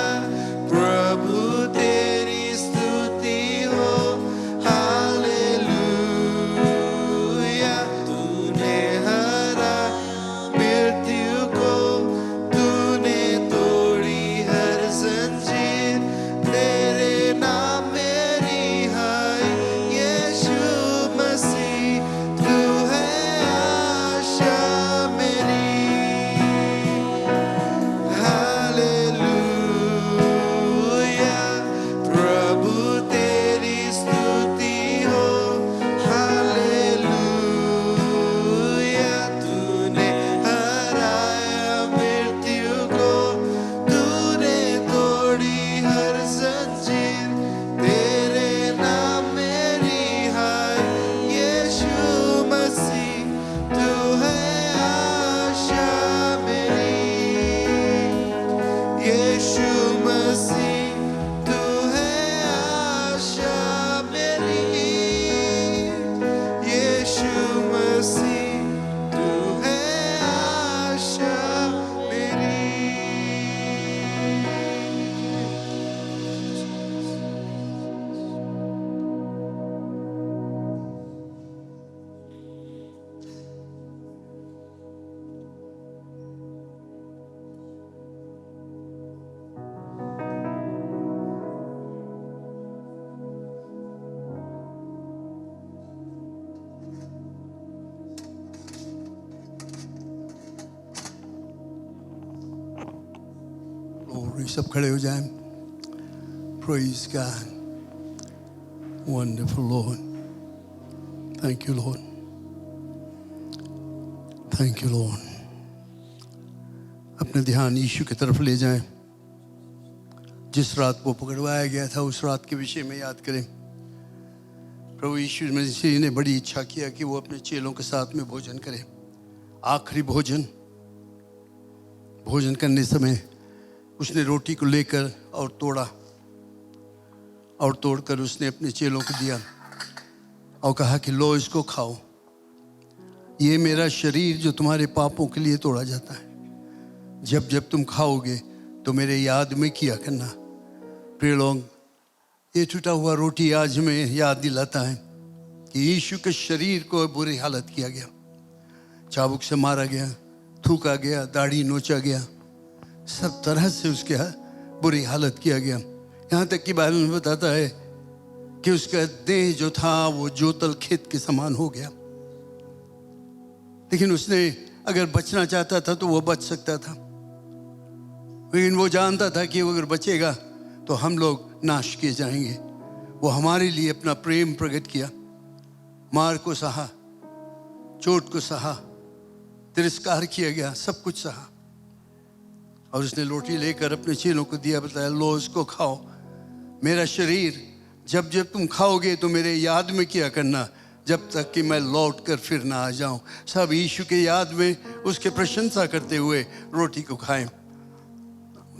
प्रभु तेरी स्तुति हो। हालेलुया, तूने हराया मृत्यु को, तूने तोड़ी हर जंजीर, तेरे नाम में रिहाई। यीशु मसीह तू है आशा मेरी। हालेलुया, प्रभु तेरी स्तुति हो। हालेलुया, तूने हराया मृत्यु को, तूने तोड़ी हर जंजीर, तेरे नाम में रिहाई। यीशु मसीह तू है आशा मेरी। यीशु मसीह तू है आशा मेरी। यीशु मसीह तू है आशा मेरी। सब खड़े हो जाएं. Praise God. Wonderful Lord. Thank you, Lord. Thank you, Lord. अपने ध्यान यीशु की तरफ ले जाएं. जिस रात वो पकड़वाया गया था उस रात के विषय में याद करें. प्रभु यीशु मसीह ने बड़ी इच्छा किया कि वो अपने चेलों के साथ में भोजन करे. आखिरी भोजन करने समय उसने रोटी को लेकर और तोड़ा और तोड़कर उसने अपने चेलों को दिया और कहा कि लो इसको खाओ, ये मेरा शरीर जो तुम्हारे पापों के लिए तोड़ा जाता है. जब जब तुम खाओगे तो मेरे याद में किया करना. प्रिय लोग, ये टूटा हुआ रोटी आज हमें याद दिलाता है कि यीशु के शरीर को बुरी हालत किया गया. चाबुक से मारा गया, थूका गया, दाढ़ी नोचा गया, सब तरह से उसके बुरी हालत किया गया. यहाँ तक कि बाइबल में बताता है कि उसका देह जो था वो जोतल खेत के समान हो गया. लेकिन उसने अगर बचना चाहता था तो वो बच सकता था, लेकिन वो जानता था कि अगर बचेगा तो हम लोग नाश किए जाएंगे. वो हमारे लिए अपना प्रेम प्रकट किया. मार को सहा, चोट को सहा, तिरस्कार किया गया, सब कुछ सहा. और उसने रोटी लेकर अपने चेलों को दिया, बताया लो इसको खाओ, मेरा शरीर जब जब तुम खाओगे तो मेरे याद में किया करना, जब तक कि मैं लौट कर फिर ना आ जाऊं. सब यीशु के याद में उसके प्रशंसा करते हुए रोटी को खाएं.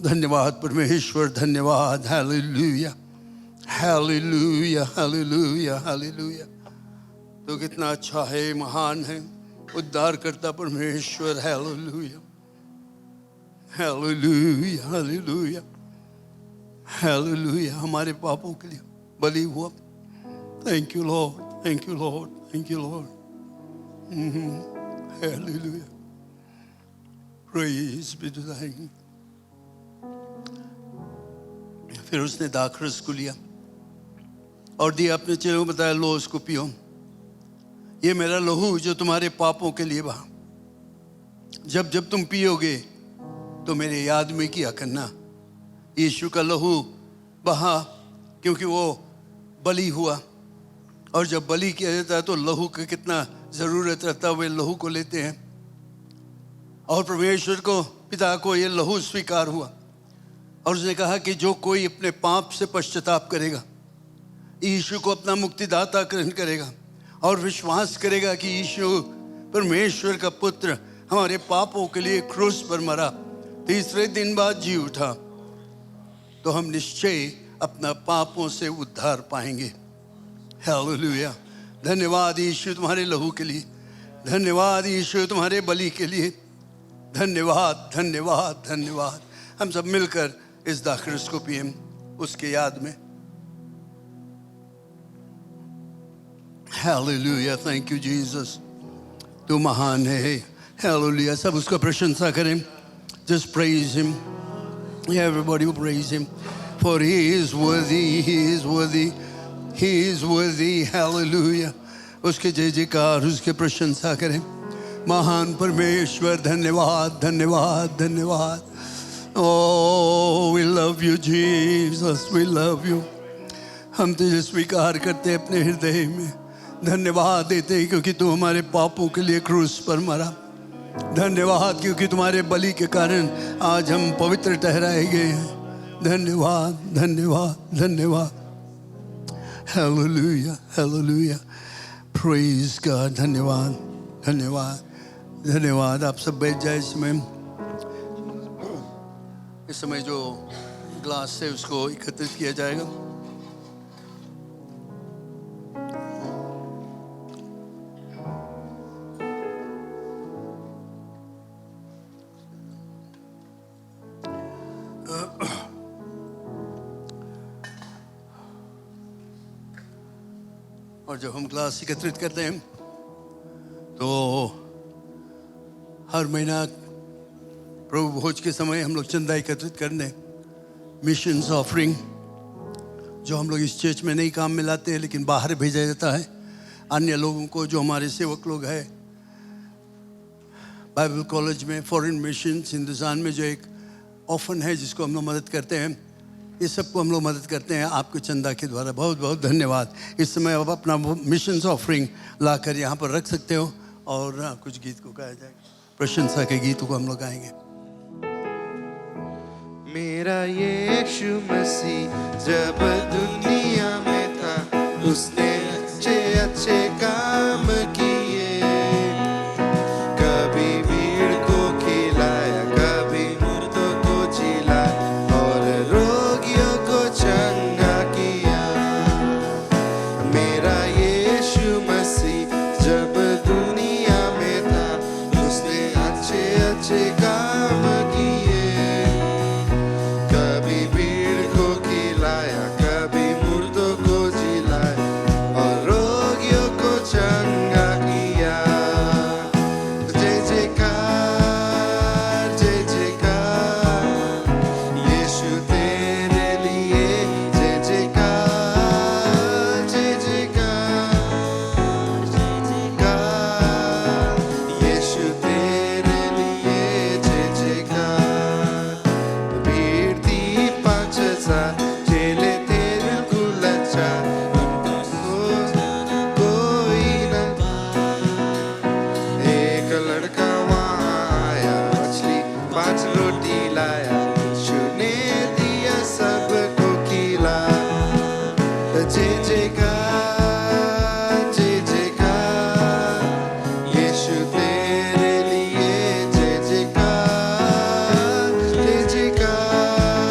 धन्यवाद परमेश्वर, धन्यवाद. Hallelujah, hallelujah, hallelujah, hallelujah. तो कितना अच्छा है, महान है, उद्धार करता परमेश्वर. Hallelujah, hallelujah, hallelujah, hallelujah. हमारे पापों के लिए बलि हुआ. Thank you Lord, thank you Lord, thank you Lord. Hallelujah, praise be to the name. फिर उसने दाखरस को लिया और दिया अपने चेलों को, बताया लो उसको पियो, ये मेरा लहू जो तुम्हारे पापों के लिए बहा. जब जब तुम पियोगे तो मेरे याद में किया करना. यीशु का लहू बहा क्योंकि वो बलि हुआ, और जब बलि किया जाता है तो लहू का कितना ज़रूरत रहता है. वे लहू को लेते हैं और परमेश्वर को, पिता को ये लहू स्वीकार हुआ. और उसने कहा कि जो कोई अपने पाप से पश्चाताप करेगा, यीशु को अपना मुक्तिदाता ग्रहण करेगा और विश्वास करेगा कि यीशु परमेश्वर का पुत्र हमारे पापों के लिए क्रूस पर मरा, तीसरे दिन बाद जी उठा, तो हम निश्चय अपना पापों से उद्धार पाएंगे. हालेलुया. धन्यवाद यीशु तुम्हारे लहू के लिए, धन्यवाद यीशु तुम्हारे बलि के लिए, धन्यवाद, धन्यवाद, धन्यवाद. हम सब मिलकर इस दाखरस को पिएं उसके याद में. Hallelujah, thank you Jesus. तू महान है. हालेलुया. सब उसका प्रशंसा करें. Just praise him. Everybody will praise him. For he is worthy, he is worthy, he is worthy. Hallelujah. उसके जय जयकार, उसके प्रशंसा करें. महान परमेश्वर, धन्यवाद, धन्यवाद, धन्यवाद. Oh, we love you Jesus, we love you. हम तुझे स्वीकार करते हैं अपने हृदय में. धन्यवाद देते हैं क्योंकि तू हमारे पापों के लिए क्रूस पर मरा. धन्यवाद क्योंकि तुम्हारे बलि के कारण आज हम पवित्र ठहराए गए हैं. धन्यवाद, धन्यवाद, धन्यवाद. Hallelujah, hallelujah. Praise God. धन्यवाद, धन्यवाद, धन्यवाद. आप सब बैठ जाए. इस समय जो ग्लास से उसको एकत्रित किया जाएगा. और जब हम ग्लास एकत्रित करते हैं तो हर महीना प्रभु भोज के समय हम लोग चंदा एकत्रित करने, मिशंस ऑफरिंग, जो हम लोग इस चर्च में नहीं काम में लाते हैं लेकिन बाहर भेजा जाता है अन्य लोगों को जो हमारे सेवक लोग हैं. बाइबल कॉलेज में फॉरेन मिशंस हिंदुस्तान में जो एक ऑफन है जिसको हम लोग मदद करते हैं, ये सबको हम लोग मदद करते हैं आपके चंदा के द्वारा। बहुत बहुत धन्यवाद। इस समय आप अपना मिशंस ऑफरिंग लाकर यहाँ पर रख सकते हो और कुछ गीत को गाया जाएगा, प्रशंसा के गीतों को हम लोग गाएंगे। मेरा यीशु मसीह जब दुनिया में था, उसने अच्छे अच्छे काम किए। कभी भीड़ को खिलाया, कभी मुर्दों को जिलाया और रोगियों को चंगा किया। मेरा यीशु मसीह जब दुनिया में था, उसने अच्छे अच्छे काम किए। कभी भीड़ को खिलाया, कभी मुर्दों को जिलाया और रोगियों को चंगा किया। जय जयकार, जय जयकार, यीशु तेरे लिए जय जयकार, जय जयकार, जय जयकार, यीशु तेरे लिए जय जयकार। भीड़ थी 5,000, चेले थे बिल्कुल अच्छा, कोई न। एक लड़का वहाँ आया, मछली 5 रोटी लाया, यीशु ने दिया सबको खिला। जय जयकार, जय जयकार, यीशु तेरे लिए जय जयकार, जय जयकार,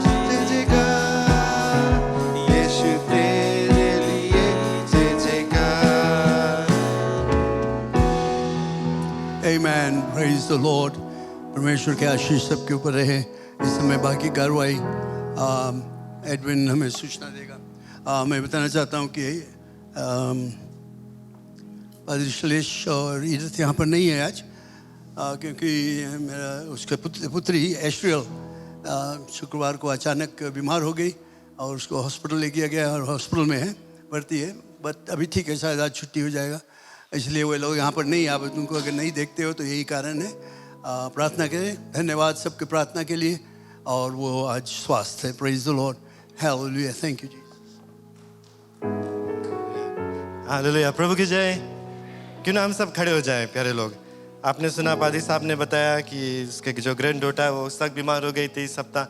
जय जयकार, यीशु तेरे लिए जय जयकार। Amen. Praise the Lord. परमेश्वर के आशीष सबके ऊपर रहे। इस समय बाकी कार्रवाई एडविन हमें सूचना देगा। मैं बताना चाहता हूँ कि पादरी शैलेश और ईरथ यहाँ पर नहीं है आज, क्योंकि मेरा उसके पुत्री एश्रियल शुक्रवार को अचानक बीमार हो गई और उसको हॉस्पिटल ले गया गया और हॉस्पिटल में है, भर्ती है। बट अभी ठीक है, शायद आज छुट्टी हो जाएगा, इसलिए वो लोग यहाँ पर नहीं। आप उनको अगर नहीं देखते हो तो यही कारण है। प्रार्थना करें। धन्यवाद सबके प्रार्थना के लिए, और वो आज स्वस्थ है। Praise the lord, hallelujah, thank you जी। हालेलुया, प्रभु की जय। क्यों ना हम सब खड़े हो जाएं प्यारे लोग। आपने सुना पादी साहब ने बताया कि उसके जो ग्रैंड डॉटर है वो उस तक बीमार हो गई थी इस सप्ताह।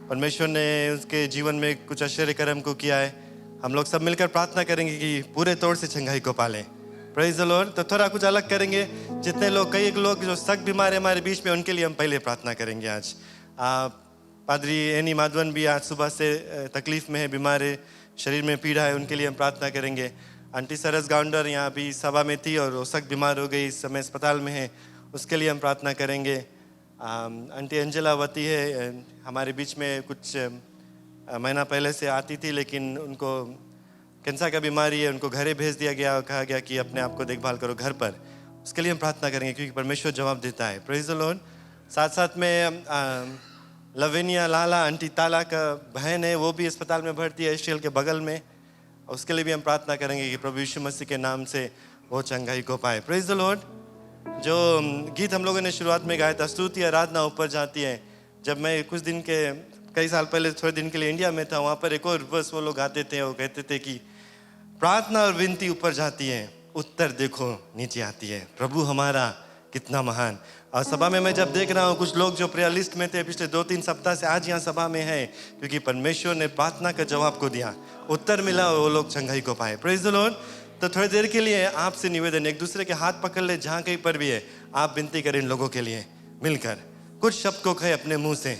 परमेश्वर ने उसके जीवन में कुछ आश्चर्य कर्म को किया है। हम लोग सब मिलकर प्रार्थना करेंगे कि पूरे तौर से चंगाई को पालें। Praise the Lord. तो थोड़ा कुछ अलग करेंगे। जितने लोग, कई लोग जो सख्त बीमार है हमारे बीच में, उनके लिए हम पहले प्रार्थना करेंगे आज। पादरी एनी माधवन भी आज सुबह से तकलीफ में है, बीमार है, शरीर में पीड़ा है, उनके लिए हम प्रार्थना करेंगे। आंटी सरस गाउंडर यहाँ भी सभा में थी और वो सख्त बीमार हो गई, इस समय अस्पताल में है, उसके लिए हम प्रार्थना करेंगे। आंटी अंजला वती है, हमारे बीच में कुछ महीना पहले से आती थी, लेकिन उनको कैंसर का बीमारी है, उनको घरे भेज दिया गया और कहा गया कि अपने आप को देखभाल करो घर पर। उसके लिए हम प्रार्थना करेंगे क्योंकि परमेश्वर जवाब देता है। Praise the Lord. साथ साथ में लवेनिया लाला, आंटी ताला का बहन है, वो भी अस्पताल में भर्ती है एशियल के बगल में, उसके लिए भी हम प्रार्थना करेंगे कि प्रभु यीशु मसीह के नाम से वो चंगाई को पाए। Praise the Lord. जो गीत हम लोगों ने शुरुआत में गाया था, स्तुति आराधना ऊपर जाती है, जब मैं कुछ दिन के कई साल पहले थोड़े दिन के लिए इंडिया में था, वहाँ पर एक और वर्स वो लोग गाते थे, वो कहते थे कि प्रार्थना और विनती ऊपर जाती है, उत्तर देखो नीचे आती है, प्रभु हमारा कितना महान। और सभा में मैं जब देख रहा हूँ कुछ लोग जो प्रेयर लिस्ट में थे पिछले 2-3 सप्ताह से आज यहाँ सभा में है, क्योंकि परमेश्वर ने प्रार्थना का जवाब को दिया, उत्तर मिला और वो लोग चंगाई को पाए। Praise the Lord. तो थोड़ी देर के लिए आपसे निवेदन, एक दूसरे के हाथ पकड़ ले, जहाँ कहीं पर भी है आप विनती करें इन लोगों के लिए मिलकर, कुछ शब्द को कहे अपने मुंह से।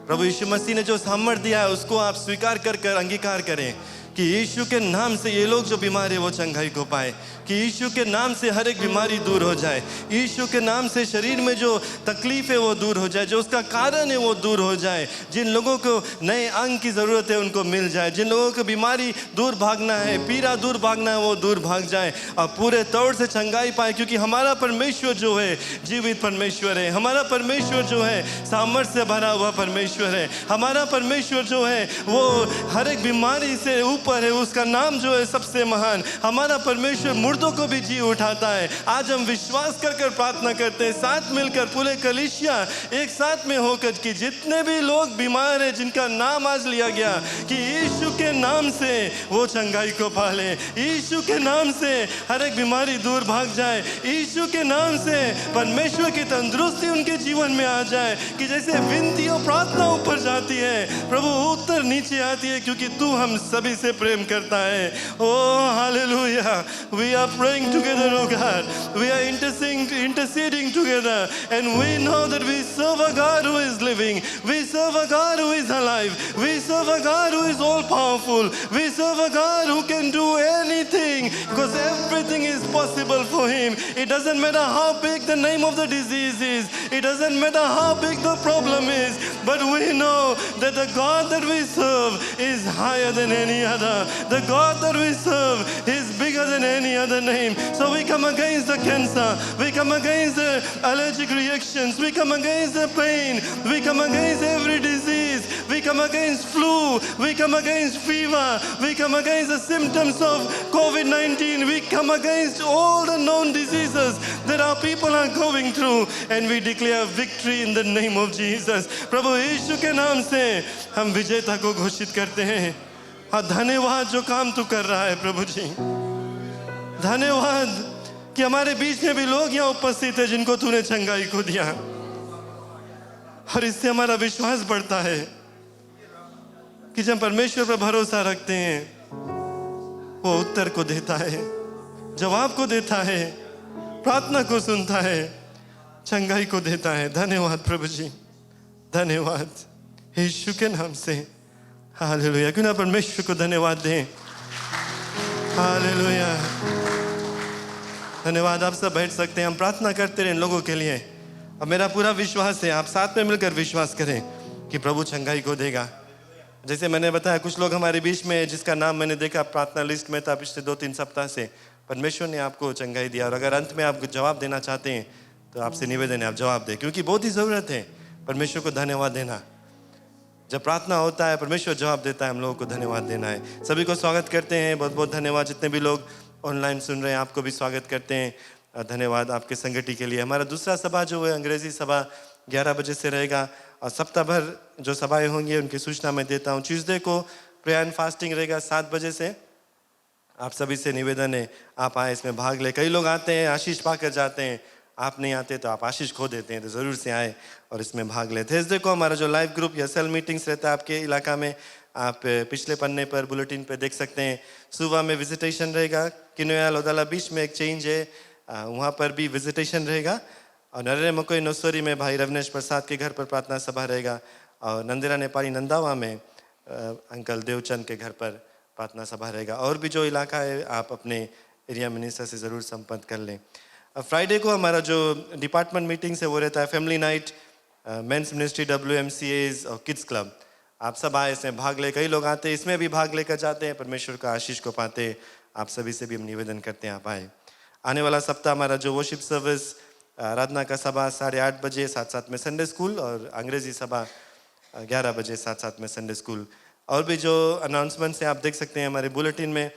प्रभु यीशु मसीह ने जो सामर्थ दिया है उसको आप स्वीकार कर अंगीकार करें कि यीशु के नाम से ये लोग जो बीमार है वो चंगाई को पाए, कि यीशु के नाम से हर एक बीमारी दूर हो जाए, यीशु के नाम से शरीर में जो तकलीफ है वो दूर हो जाए, जो उसका कारण है वो दूर हो जाए, जिन लोगों को नए अंग की ज़रूरत है उनको मिल जाए, जिन लोगों को बीमारी दूर भागना है, पीड़ा दूर भागना है, वो दूर भाग जाए और पूरे तौर से चंगाई पाए। क्योंकि हमारा परमेश्वर जो है जीवित परमेश्वर है, हमारा परमेश्वर जो है सामर्थ्य से भरा हुआ परमेश्वर है, हमारा परमेश्वर जो है वो हर एक बीमारी से ऊपर ऊपर है, उसका नाम जो है सबसे महान। हमारा परमेश्वर मुर्दों को भी जी उठाता है। आज हम विश्वास कर कर प्रार्थना करते हैं, साथ मिलकर पूरे कलीसिया एक साथ में होकर, कि जितने भी लोग बीमार हैं, जिनका नाम आज लिया गया, कि यीशु के नाम से वो चंगाई को पाले, यीशु के नाम से हर एक बीमारी दूर भाग जाए, यीशु के नाम से परमेश्वर की तंदुरुस्ती उनके जीवन में आ जाए। कि जैसे विनती और प्रार्थना ऊपर जाती है, प्रभु उत्तर नीचे आती है, क्योंकि तू हम सभी से प्रेम करता है। Oh hallelujah, we are praying together O God, we are interceding together, and we know that we serve a God who is living, we serve a God who is alive, we serve a God who is all powerful, we serve a God who can do anything, because everything is possible for him. It doesn't matter how big the name of the disease is, it doesn't matter how big the problem is, but we know that the God that we serve is higher than any other. The God that we serve is bigger than any other name. So we come against the cancer, we come against the allergic reactions, we come against the pain, we come against every disease, we come against flu, we come against fever, we come against the symptoms of COVID-19, we come against all the known diseases that our people are going through, and we declare victory in the name of Jesus. प्रभु यीशु के नाम से हम विजेता को घोषित करते हैं। हाँ, धन्यवाद जो काम तू कर रहा है प्रभु जी। धन्यवाद कि हमारे बीच में भी लोग यहाँ उपस्थित हैं जिनको तूने चंगाई को दिया, और इससे हमारा विश्वास बढ़ता है कि जब परमेश्वर पर भरोसा रखते हैं, वो उत्तर को देता है, जवाब को देता है, प्रार्थना को सुनता है, चंगाई को देता है। धन्यवाद प्रभु जी, धन्यवाद यीशु के नाम से। हालेलुया। क्यों ना परमेश्वर को धन्यवाद दें। हालेलुया। धन्यवाद। आप सब बैठ सकते हैं। हम प्रार्थना करते रहे इन लोगों के लिए। अब मेरा पूरा विश्वास है, आप साथ में मिलकर विश्वास करें कि प्रभु चंगाई को देगा। जैसे मैंने बताया, कुछ लोग हमारे बीच में जिसका नाम मैंने देखा प्रार्थना लिस्ट में था पिछले 2-3 सप्ताह से, परमेश्वर ने आपको चंगाई दिया। और अगर अंत में आप जवाब देना चाहते हैं तो आपसे निवेदन है आप जवाब दें, क्योंकि बहुत ही ज़रूरत है परमेश्वर को धन्यवाद देना। जब प्रार्थना होता है परमेश्वर जवाब देता है, हम लोगों को धन्यवाद देना है। सभी को स्वागत करते हैं, बहुत बहुत धन्यवाद। जितने भी लोग ऑनलाइन सुन रहे हैं आपको भी स्वागत करते हैं। धन्यवाद आपके संगति के लिए। हमारा दूसरा सभा जो है अंग्रेजी सभा 11 बजे से रहेगा, और सप्ताह भर जो सभाएं होंगी उनकी सूचना मैं देता हूँ। ट्यूसडे को प्रेयर एंड फास्टिंग रहेगा 7 बजे से। आप सभी से निवेदन है आप आए, इसमें भाग ले। कई लोग आते हैं आशीष पाकर जाते हैं, आप नहीं आते तो आप आशीष खो देते हैं, तो ज़रूर से आए और इसमें भाग ले। थर्सडे को हमारा जो लाइव ग्रुप या सेल मीटिंग्स रहता है आपके इलाका में, आप पिछले पन्ने पर बुलेटिन पे देख सकते हैं। सुबह में विजिटेशन रहेगा, किनोया लोदाला बीच में एक चेंज है, वहाँ पर भी विजिटेशन रहेगा। और नरेंद्र मकोई नोसोरी में भाई रवनेश प्रसाद के घर पर प्रार्थना सभा रहेगा। और नंदेरा नेपाली नंदावा में अंकल देवचंद के घर पर प्रार्थना सभा रहेगा। और भी जो इलाका है आप अपने एरिया मिनिस्टर से ज़रूर संपर्क कर लें। फ्राइडे को हमारा जो डिपार्टमेंट मीटिंग्स है वो रहता है family night, men's ministry, WMCAs और किड्स क्लब। आप सब आए, इसमें भाग ले। कई लोग आते हैं, इसमें भी भाग लेकर जाते हैं, परमेश्वर का आशीष को पाते हैं। आप सभी से भी हम निवेदन करते हैं आप आए। आने वाला सप्ताह हमारा जो वर्शिप सर्विस, आराधना का सभा 8:30 बजे, साथ में संडे स्कूल, और अंग्रेजी सभा 11 बजे, साथ में संडे स्कूल। और भी जो अनाउंसमेंट्स हैं आप देख सकते हैं हमारे बुलेटिन में।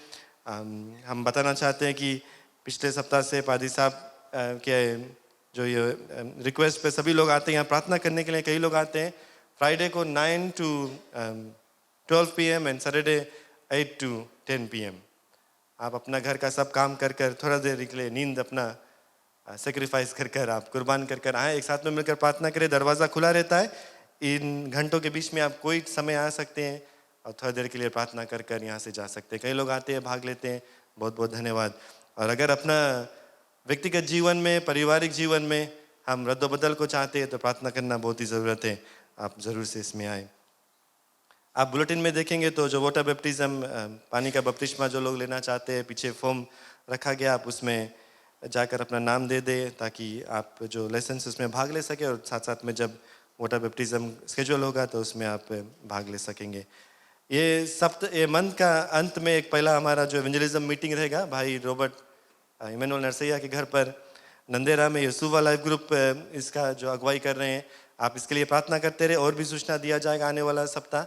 हम बताना चाहते हैं कि पिछले सप्ताह से पादी साहब के जो ये रिक्वेस्ट पे सभी लोग आते हैं यहाँ प्रार्थना करने के लिए। कई लोग आते हैं फ्राइडे को 9 to 12 PM and Saturday 8 to 10 PM। आप अपना घर का सब काम कर कर थोड़ा देर के लिए नींद अपना सेक्रीफाइस कर कर आप कुर्बान कर कर आए, एक साथ में मिलकर प्रार्थना करें। दरवाज़ा खुला रहता है, इन घंटों के बीच में आप कोई समय आ सकते हैं और थोड़ी देर के लिए प्रार्थना कर कर यहाँ से जा सकते हैं। कई लोग आते हैं, भाग लेते हैं, बहुत बहुत धन्यवाद। और अगर अपना व्यक्तिगत जीवन में, पारिवारिक जीवन में हम रद्दोबदल को चाहते हैं तो प्रार्थना करना बहुत ही ज़रूरत है। आप ज़रूर से इसमें आए। आप बुलेटिन में देखेंगे तो जो वाटर बैप्टिज्म, पानी का बपतिस्मा जो लोग लेना चाहते हैं, पीछे फॉर्म रखा गया, आप उसमें जाकर अपना नाम दे दें ताकि आप जो लेसन उसमें भाग ले सके, और साथ साथ में जब वाटर बैप्टिज्म स्केड्यूल होगा तो उसमें आप भाग ले सकेंगे। ये मंथ का अंत में एक पहला हमारा जो एवेंजलिज्म मीटिंग रहेगा भाई रॉबर्ट इमैनुअल नरसैया के घर पर नंदेरा में। यसूवा लाइव ग्रुप इसका जो अगुवाई कर रहे हैं, आप इसके लिए प्रार्थना करते रहे। और भी सूचना दिया जाएगा आने वाला सप्ताह,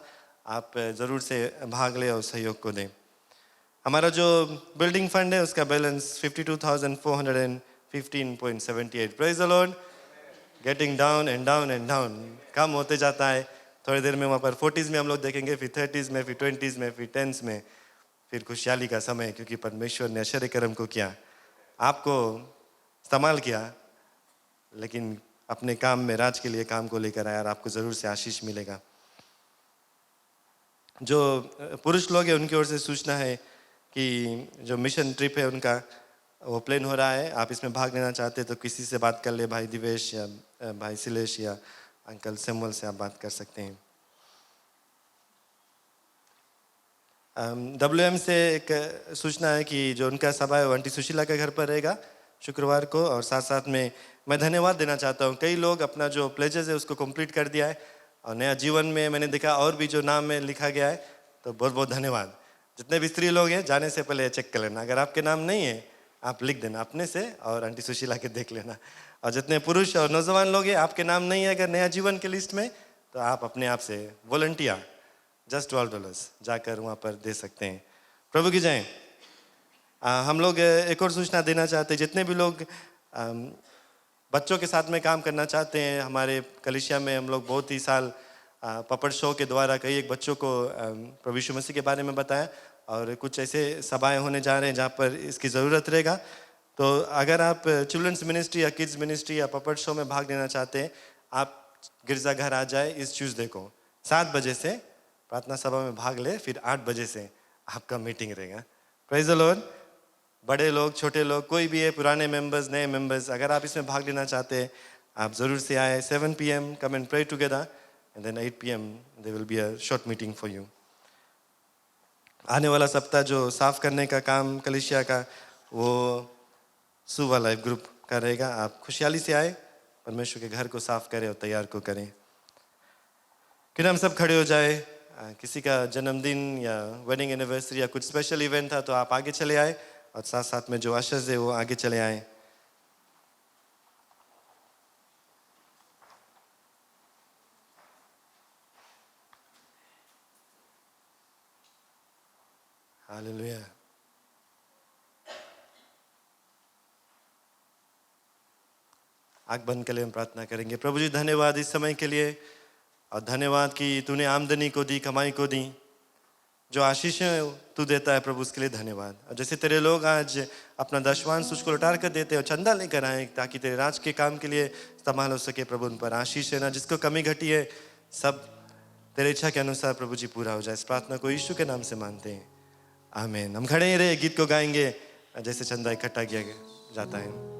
आप ज़रूर से भाग लें और सहयोग को दें। हमारा जो बिल्डिंग फंड है उसका balance 52,415.78। Praise the lord. Getting down and down and down, कम होते जाता है। थोड़ी देर में वहाँ पर 40s में हम लोग देखेंगे, फिर 30s में, फिर 20s में, फिर 10s में, फिर खुशहाली का समय, क्योंकि परमेश्वर ने आश्चर्य कर्म को किया, आपको इस्तेमाल किया, लेकिन अपने काम में राज के लिए काम को लेकर आया, और आपको ज़रूर से आशीष मिलेगा। जो पुरुष लोग हैं उनकी ओर से सूचना है कि जो मिशन ट्रिप है उनका वो प्लान हो रहा है। आप इसमें भाग लेना चाहते हैं तो किसी से बात कर ले, भाई दिवेश या भाई सिलेश या अंकल सैमुअल से आप बात कर सकते हैं। WM से एक सूचना है कि जो उनका सभा है वो आंटी सुशीला के घर पर रहेगा शुक्रवार को, और साथ साथ में मैं धन्यवाद देना चाहता हूँ। कई लोग अपना जो प्लेजेस है उसको कंप्लीट कर दिया है, और नया जीवन में मैंने देखा और भी जो नाम में लिखा गया है, तो बहुत बहुत धन्यवाद। जितने भी स्त्री लोग हैं जाने से पहले चेक कर लेना, अगर आपके नाम नहीं है आप लिख देना अपने से और आंटी सुशीला के देख लेना। और जितने पुरुष और नौजवान लोग हैं आपके नाम नहीं है अगर नया जीवन के लिस्ट में, तो आप अपने आप से वॉलंटियर जस्ट $12 जाकर वहाँ पर दे सकते हैं। प्रभु की जय। हम लोग एक और सूचना देना चाहते हैं, जितने भी लोग बच्चों के साथ में काम करना चाहते हैं, हमारे कलीसिया में हम लोग बहुत ही साल पपड़ शो के द्वारा कई एक बच्चों को प्रभु यीशु मसीह के बारे में बताया, और कुछ ऐसे सभाएं होने जा रहे हैं जहाँ पर इसकी ज़रूरत रहेगा। तो अगर आप चिल्ड्रंस मिनिस्ट्री या किड्स मिनिस्ट्री या पपड़ शो में भाग लेना चाहते हैं, आप गिरजाघर आ जाए इस ट्यूसडे को 7 बजे से प्रार्थना सभा में भाग ले, फिर 8 बजे से आपका मीटिंग रहेगा। Praise the Lord. बड़े लोग छोटे लोग कोई भी है, पुराने मेंबर्स नए मेंबर्स, अगर आप इसमें भाग लेना चाहते हैं आप ज़रूर से आए। 7 PM come and pray together and then 8 PM there will be a short meeting for you। आने वाला सप्ताह जो साफ करने का काम कलीसिया का वो सुवा लाइफ ग्रुप का रहेगा। आप खुशहाली से आए, परमेश्वर के घर को साफ करें और तैयार को करें। कि हम सब खड़े हो जाए। किसी का जन्मदिन या वेडिंग एनिवर्सरी या कुछ स्पेशल इवेंट था तो आप आगे चले आए, और साथ साथ में जो आशीष है वो आगे चले आए। हालेलुया। आंख बंद कर ले, हम प्रार्थना करेंगे। प्रभु जी धन्यवाद इस समय के लिए, और धन्यवाद कि तूने आमदनी को दी, कमाई को दी, जो आशीषें तू देता है प्रभु उसके लिए धन्यवाद। और जैसे तेरे लोग आज अपना दशवांश उसको लौटा कर देते हैं और चंदा लेकर आए ताकि तेरे राज के काम के लिए इस्तेमाल हो सके, प्रभु उन पर आशीष है ना, जिसको कमी घटी है सब तेरे इच्छा के अनुसार प्रभु जी पूरा हो जाए। इस प्रार्थना को यीशु के नाम से मानते हैं, आमीन। हम खड़े ही रहे, गीत को गाएंगे जैसे चंदा इकट्ठा किया जाता है।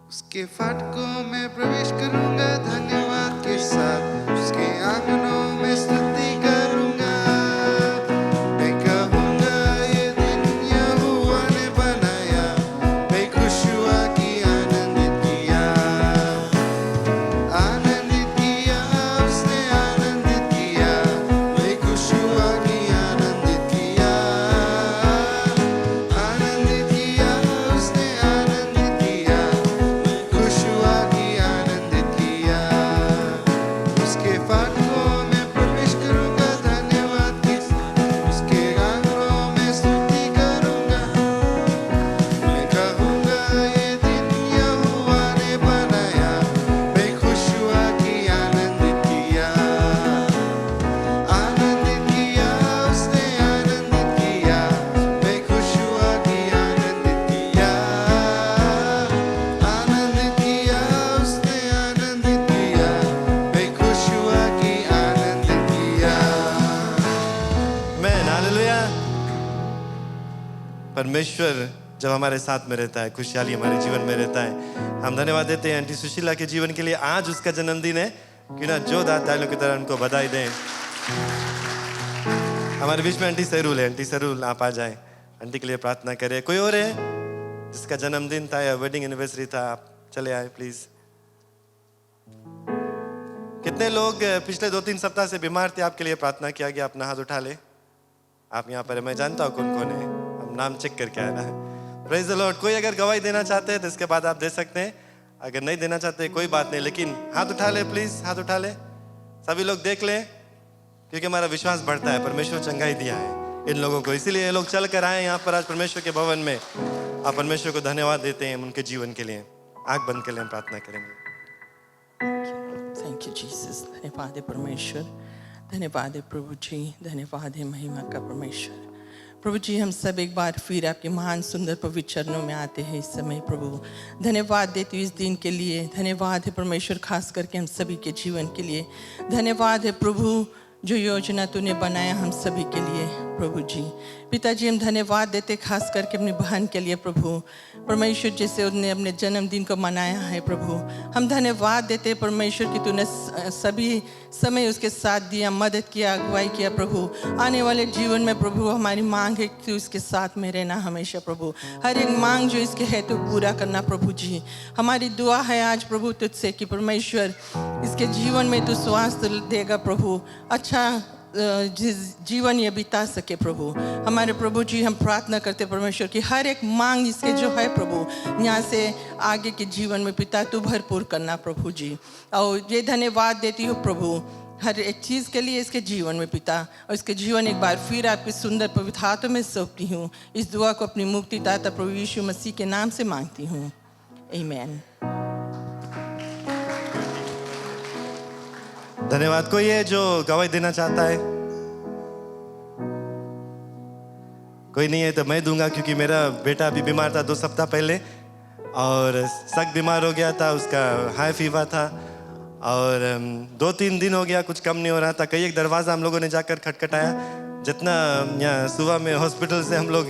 उसके फाटकों में प्रवेश करूंगा धन्यवाद के साथ, उसके आंगनों में स्तुति करूंगा। मैं कहूंगा ये दिन यहोवा ने बनाया, मैं खुश हुआ कि आनंदित किया, आनंदित किया उसने आनंदित किया, मैं खुश हुआ कि आनंदित किया, आनंदित किया उसने आनंदित किया, खुश हुआ कि आनंदित किया। उसके फाटकों में प्रवेश करूंगा धन्यवाद के साथ, उसके आंगनों में स्तुति करूंगा। मैं कहूंगा ये दिन यहोवा ने बनाया, मैं खुश हुआ कि आनंदित किया, आनंदित किया उसने आनंदित किया, मैं खुश हुआ कि आनंदित किया, आनंदित किया उसने आनंदित किया, मैं खुश हुआ कि आनंदित किया। आमीन, हालेलुया। परमेश्वर जब हमारे साथ में रहता है, खुशहाली हमारे जीवन में रहता है। हम धन्यवाद देते हैं आंटी सुशीला के जीवन के लिए। आज उसका जन्मदिन है, क्यों ना जोरदार तालियों की तरह उनको बधाई दें। हमारे बीच में आंटी सरूल है, आंटी सरूल आप आ जाए, आंटी के लिए प्रार्थना करें। कोई और है जिसका जन्मदिन था या वेडिंग एनिवर्सरी था, आप चले आए प्लीज। कितने लोग पिछले 2-3 सप्ताह से बीमार थे, आपके लिए प्रार्थना किया गया, अपना हाथ उठा ले। आप यहाँ पर है, मैं जानता हूँ कौन कौन है, हम नाम चेक करके आए ना। Praise the Lord. कोई अगर गवाही देना चाहते हैं तो इसके बाद आप दे सकते हैं। अगर नहीं देना चाहते कोई बात नहीं, लेकिन हाथ उठा ले प्लीज, हाथ उठा ले, सभी लोग देख ले, क्योंकि हमारा विश्वास बढ़ता है। परमेश्वर चंगाई दिया है इन लोगों को, इसीलिए ये लोग चल कर आए यहाँ पर आज परमेश्वर के भवन में। आप परमेश्वर को धन्यवाद देते हैं उनके जीवन के लिए। आंख बंद कर लें, प्रार्थना करेंगे। Thank you Jesus. धन्यवाद है परमेश्वर, धन्यवाद है प्रभु जी, धन्यवाद है महिमा का परमेश्वर। प्रभु जी, हम सब एक बार फिर आपके महान सुंदर पवित्र चरणों में आते हैं इस समय। प्रभु धन्यवाद देती हूँ इस दिन के लिए। धन्यवाद है परमेश्वर, खास करके हम सभी के जीवन के लिए। धन्यवाद है प्रभु, जो योजना तूने बनाया हम सभी के लिए। प्रभु जी, पिताजी हम धन्यवाद देते खास करके अपनी बहन के लिए प्रभु परमेश्वर, जैसे उसने अपने जन्मदिन को मनाया है प्रभु। हम धन्यवाद देते परमेश्वर कि तूने सभी समय उसके साथ दिया, मदद किया, अगुवाई किया प्रभु। आने वाले जीवन में प्रभु हमारी मांग है कि उसके साथ में रहना हमेशा प्रभु। हर एक मांग जो इसके है तो पूरा करना प्रभु जी। हमारी दुआ है आज प्रभु तुझसे कि परमेश्वर इसके जीवन में तू स्वास्थ्य देगा प्रभु, अच्छा जीवन ये बिता सके प्रभु। हमारे प्रभु जी, हम प्रार्थना करते परमेश्वर कि हर एक मांग इसके जो है प्रभु, यहाँ से आगे के जीवन में पिता तू भरपूर करना प्रभु जी। और ये धन्यवाद देती हूँ प्रभु हर एक चीज़ के लिए इसके जीवन में पिता। और इसके जीवन एक बार फिर आपके सुंदर पवित्र हाथों में सौंपती हूँ। इस दुआ को अपनी मुक्तिदाता प्रभु यीशु मसीह के नाम से मांगती हूँ, आमीन। धन्यवाद। कोई है जो गवाही देना चाहता है? कोई नहीं है तो मैं दूंगा, क्योंकि मेरा बेटा अभी बीमार था 2 सप्ताह पहले, और सख्त बीमार हो गया था, उसका हाई फीवर था, और 2-3 दिन हो गया कुछ कम नहीं हो रहा था। कई एक दरवाज़ा हम लोगों ने जाकर खटखटाया, जितना यहाँ सुबह में हॉस्पिटल से हम लोग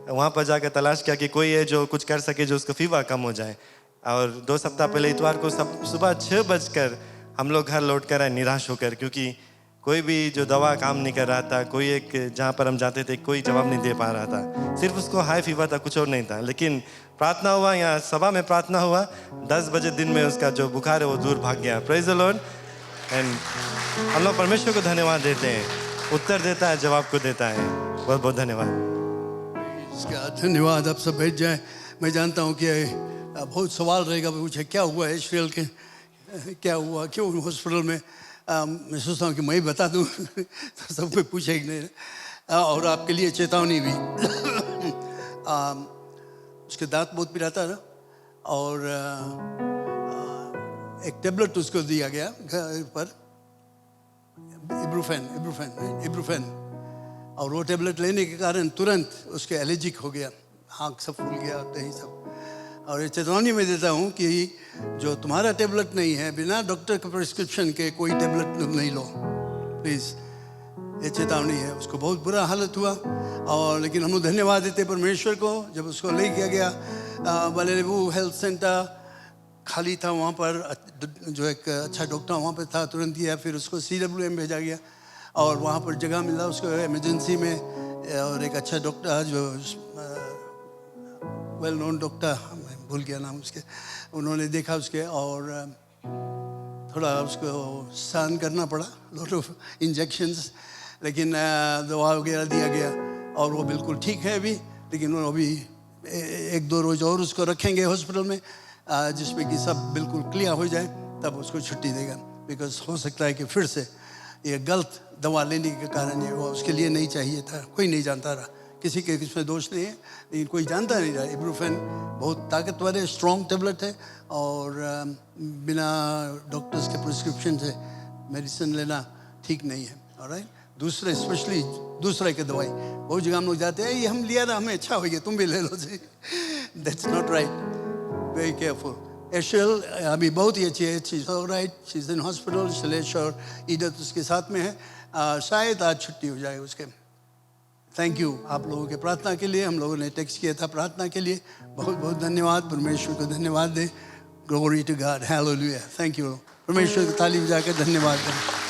वहाँ पर जाकर तलाश किया कि कोई है जो कुछ कर सके, जो उसका फीवर कम हो जाए। और 2 सप्ताह पहले इतवार को सुबह 6 बजकर हम लोग घर लौट कर आए निराश होकर, क्योंकि कोई भी जो दवा काम नहीं कर रहा था। कोई एक जहाँ पर हम जाते थे कोई जवाब नहीं दे पा रहा था, सिर्फ उसको हाई फीवर था, कुछ और नहीं था। लेकिन प्रार्थना हुआ, यहाँ सभा में प्रार्थना हुआ, 10 बजे दिन में उसका जो बुखार है वो दूर भाग गया। Praise the Lord. एंड हम लोग परमेश्वर को धन्यवाद देते हैं, उत्तर देता है, जवाब को देता है। बहुत बहुत धन्यवाद। इसका धन्यवाद आप सब भेज जाए। मैं जानता हूँ कि बहुत सवाल रहेगा, पूछे क्या हुआ इस्राएल के, क्या हुआ, क्यों हॉस्पिटल में। मैं सोचता हूँ कि मैं ही बता दूँ तो सब कोई पूछे कि नहीं। और आपके लिए चेतावनी भी उसके दांत बहुत पिराता ना, और एक टेबलेट उसको दिया गया घर पर, इब्रूफेन, और वो टेबलेट लेने के कारण तुरंत उसके एलर्जिक हो गया, आँख सब फूल गया, यही सब। और ये चेतावनी में देता हूँ कि जो तुम्हारा टेबलेट नहीं है, बिना डॉक्टर के प्रिस्क्रिप्शन के कोई टेबलेट नहीं लो प्लीज़। ये चेतावनी है। उसको बहुत बुरा हालत हुआ, और लेकिन हम लोग धन्यवाद देते परमेश्वर को, जब उसको ले गया बलेबू हेल्थ सेंटर खाली था, वहाँ पर जो एक अच्छा डॉक्टर वहाँ पर था, तुरंत दिया। फिर उसको CWM भेजा गया, और वहाँ पर जगह मिला उसको इमरजेंसी में, और एक अच्छा डॉक्टर जो वेल नोन डॉक्टर, भूल गया नाम उसके, उन्होंने देखा उसके, और थोड़ा उसको सहन करना पड़ा, लॉट ऑफ इंजेक्शंस, लेकिन दवा वगैरह दिया गया, और वो बिल्कुल ठीक है अभी। लेकिन वो अभी 1-2 रोज़ और उसको रखेंगे हॉस्पिटल में, जिसमें कि सब बिल्कुल क्लियर हो जाए, तब उसको छुट्टी देगा। बिकॉज हो सकता है कि फिर से ये गलत दवा लेने के कारण ये हुआ, उसके लिए नहीं चाहिए था। कोई नहीं जानता रहा, किसी के इसमें दोष नहीं है, लेकिन कोई जानता नहीं रहा। इब्रूफेन बहुत ताकतवर है, स्ट्रॉन्ग टेबलेट है, और बिना डॉक्टर्स के प्रिस्क्रिप्शन से मेडिसिन लेना ठीक नहीं है। ऑलराइट, दूसरे स्पेशली दूसरे के दवाई, बहुत जगह हम लोग जाते हैं, ये हम लिया ना, हमें अच्छा हो गया, तुम भी ले लो जी। That's not right, very careful. Ashal अभी बहुत ही अच्छी है, she is alright, she is in hospital. Shailesh और ईदत उसके साथ में है, शायद आज छुट्टी हो जाए उसके। थैंक यू आप लोगों के प्रार्थना के लिए। हम लोगों ने टेक्स्ट किया था प्रार्थना के लिए, बहुत बहुत धन्यवाद। परमेश्वर को धन्यवाद दे। Glory to God, hallelujah, thank you. परमेश्वर की ताली बजाकर धन्यवाद करें।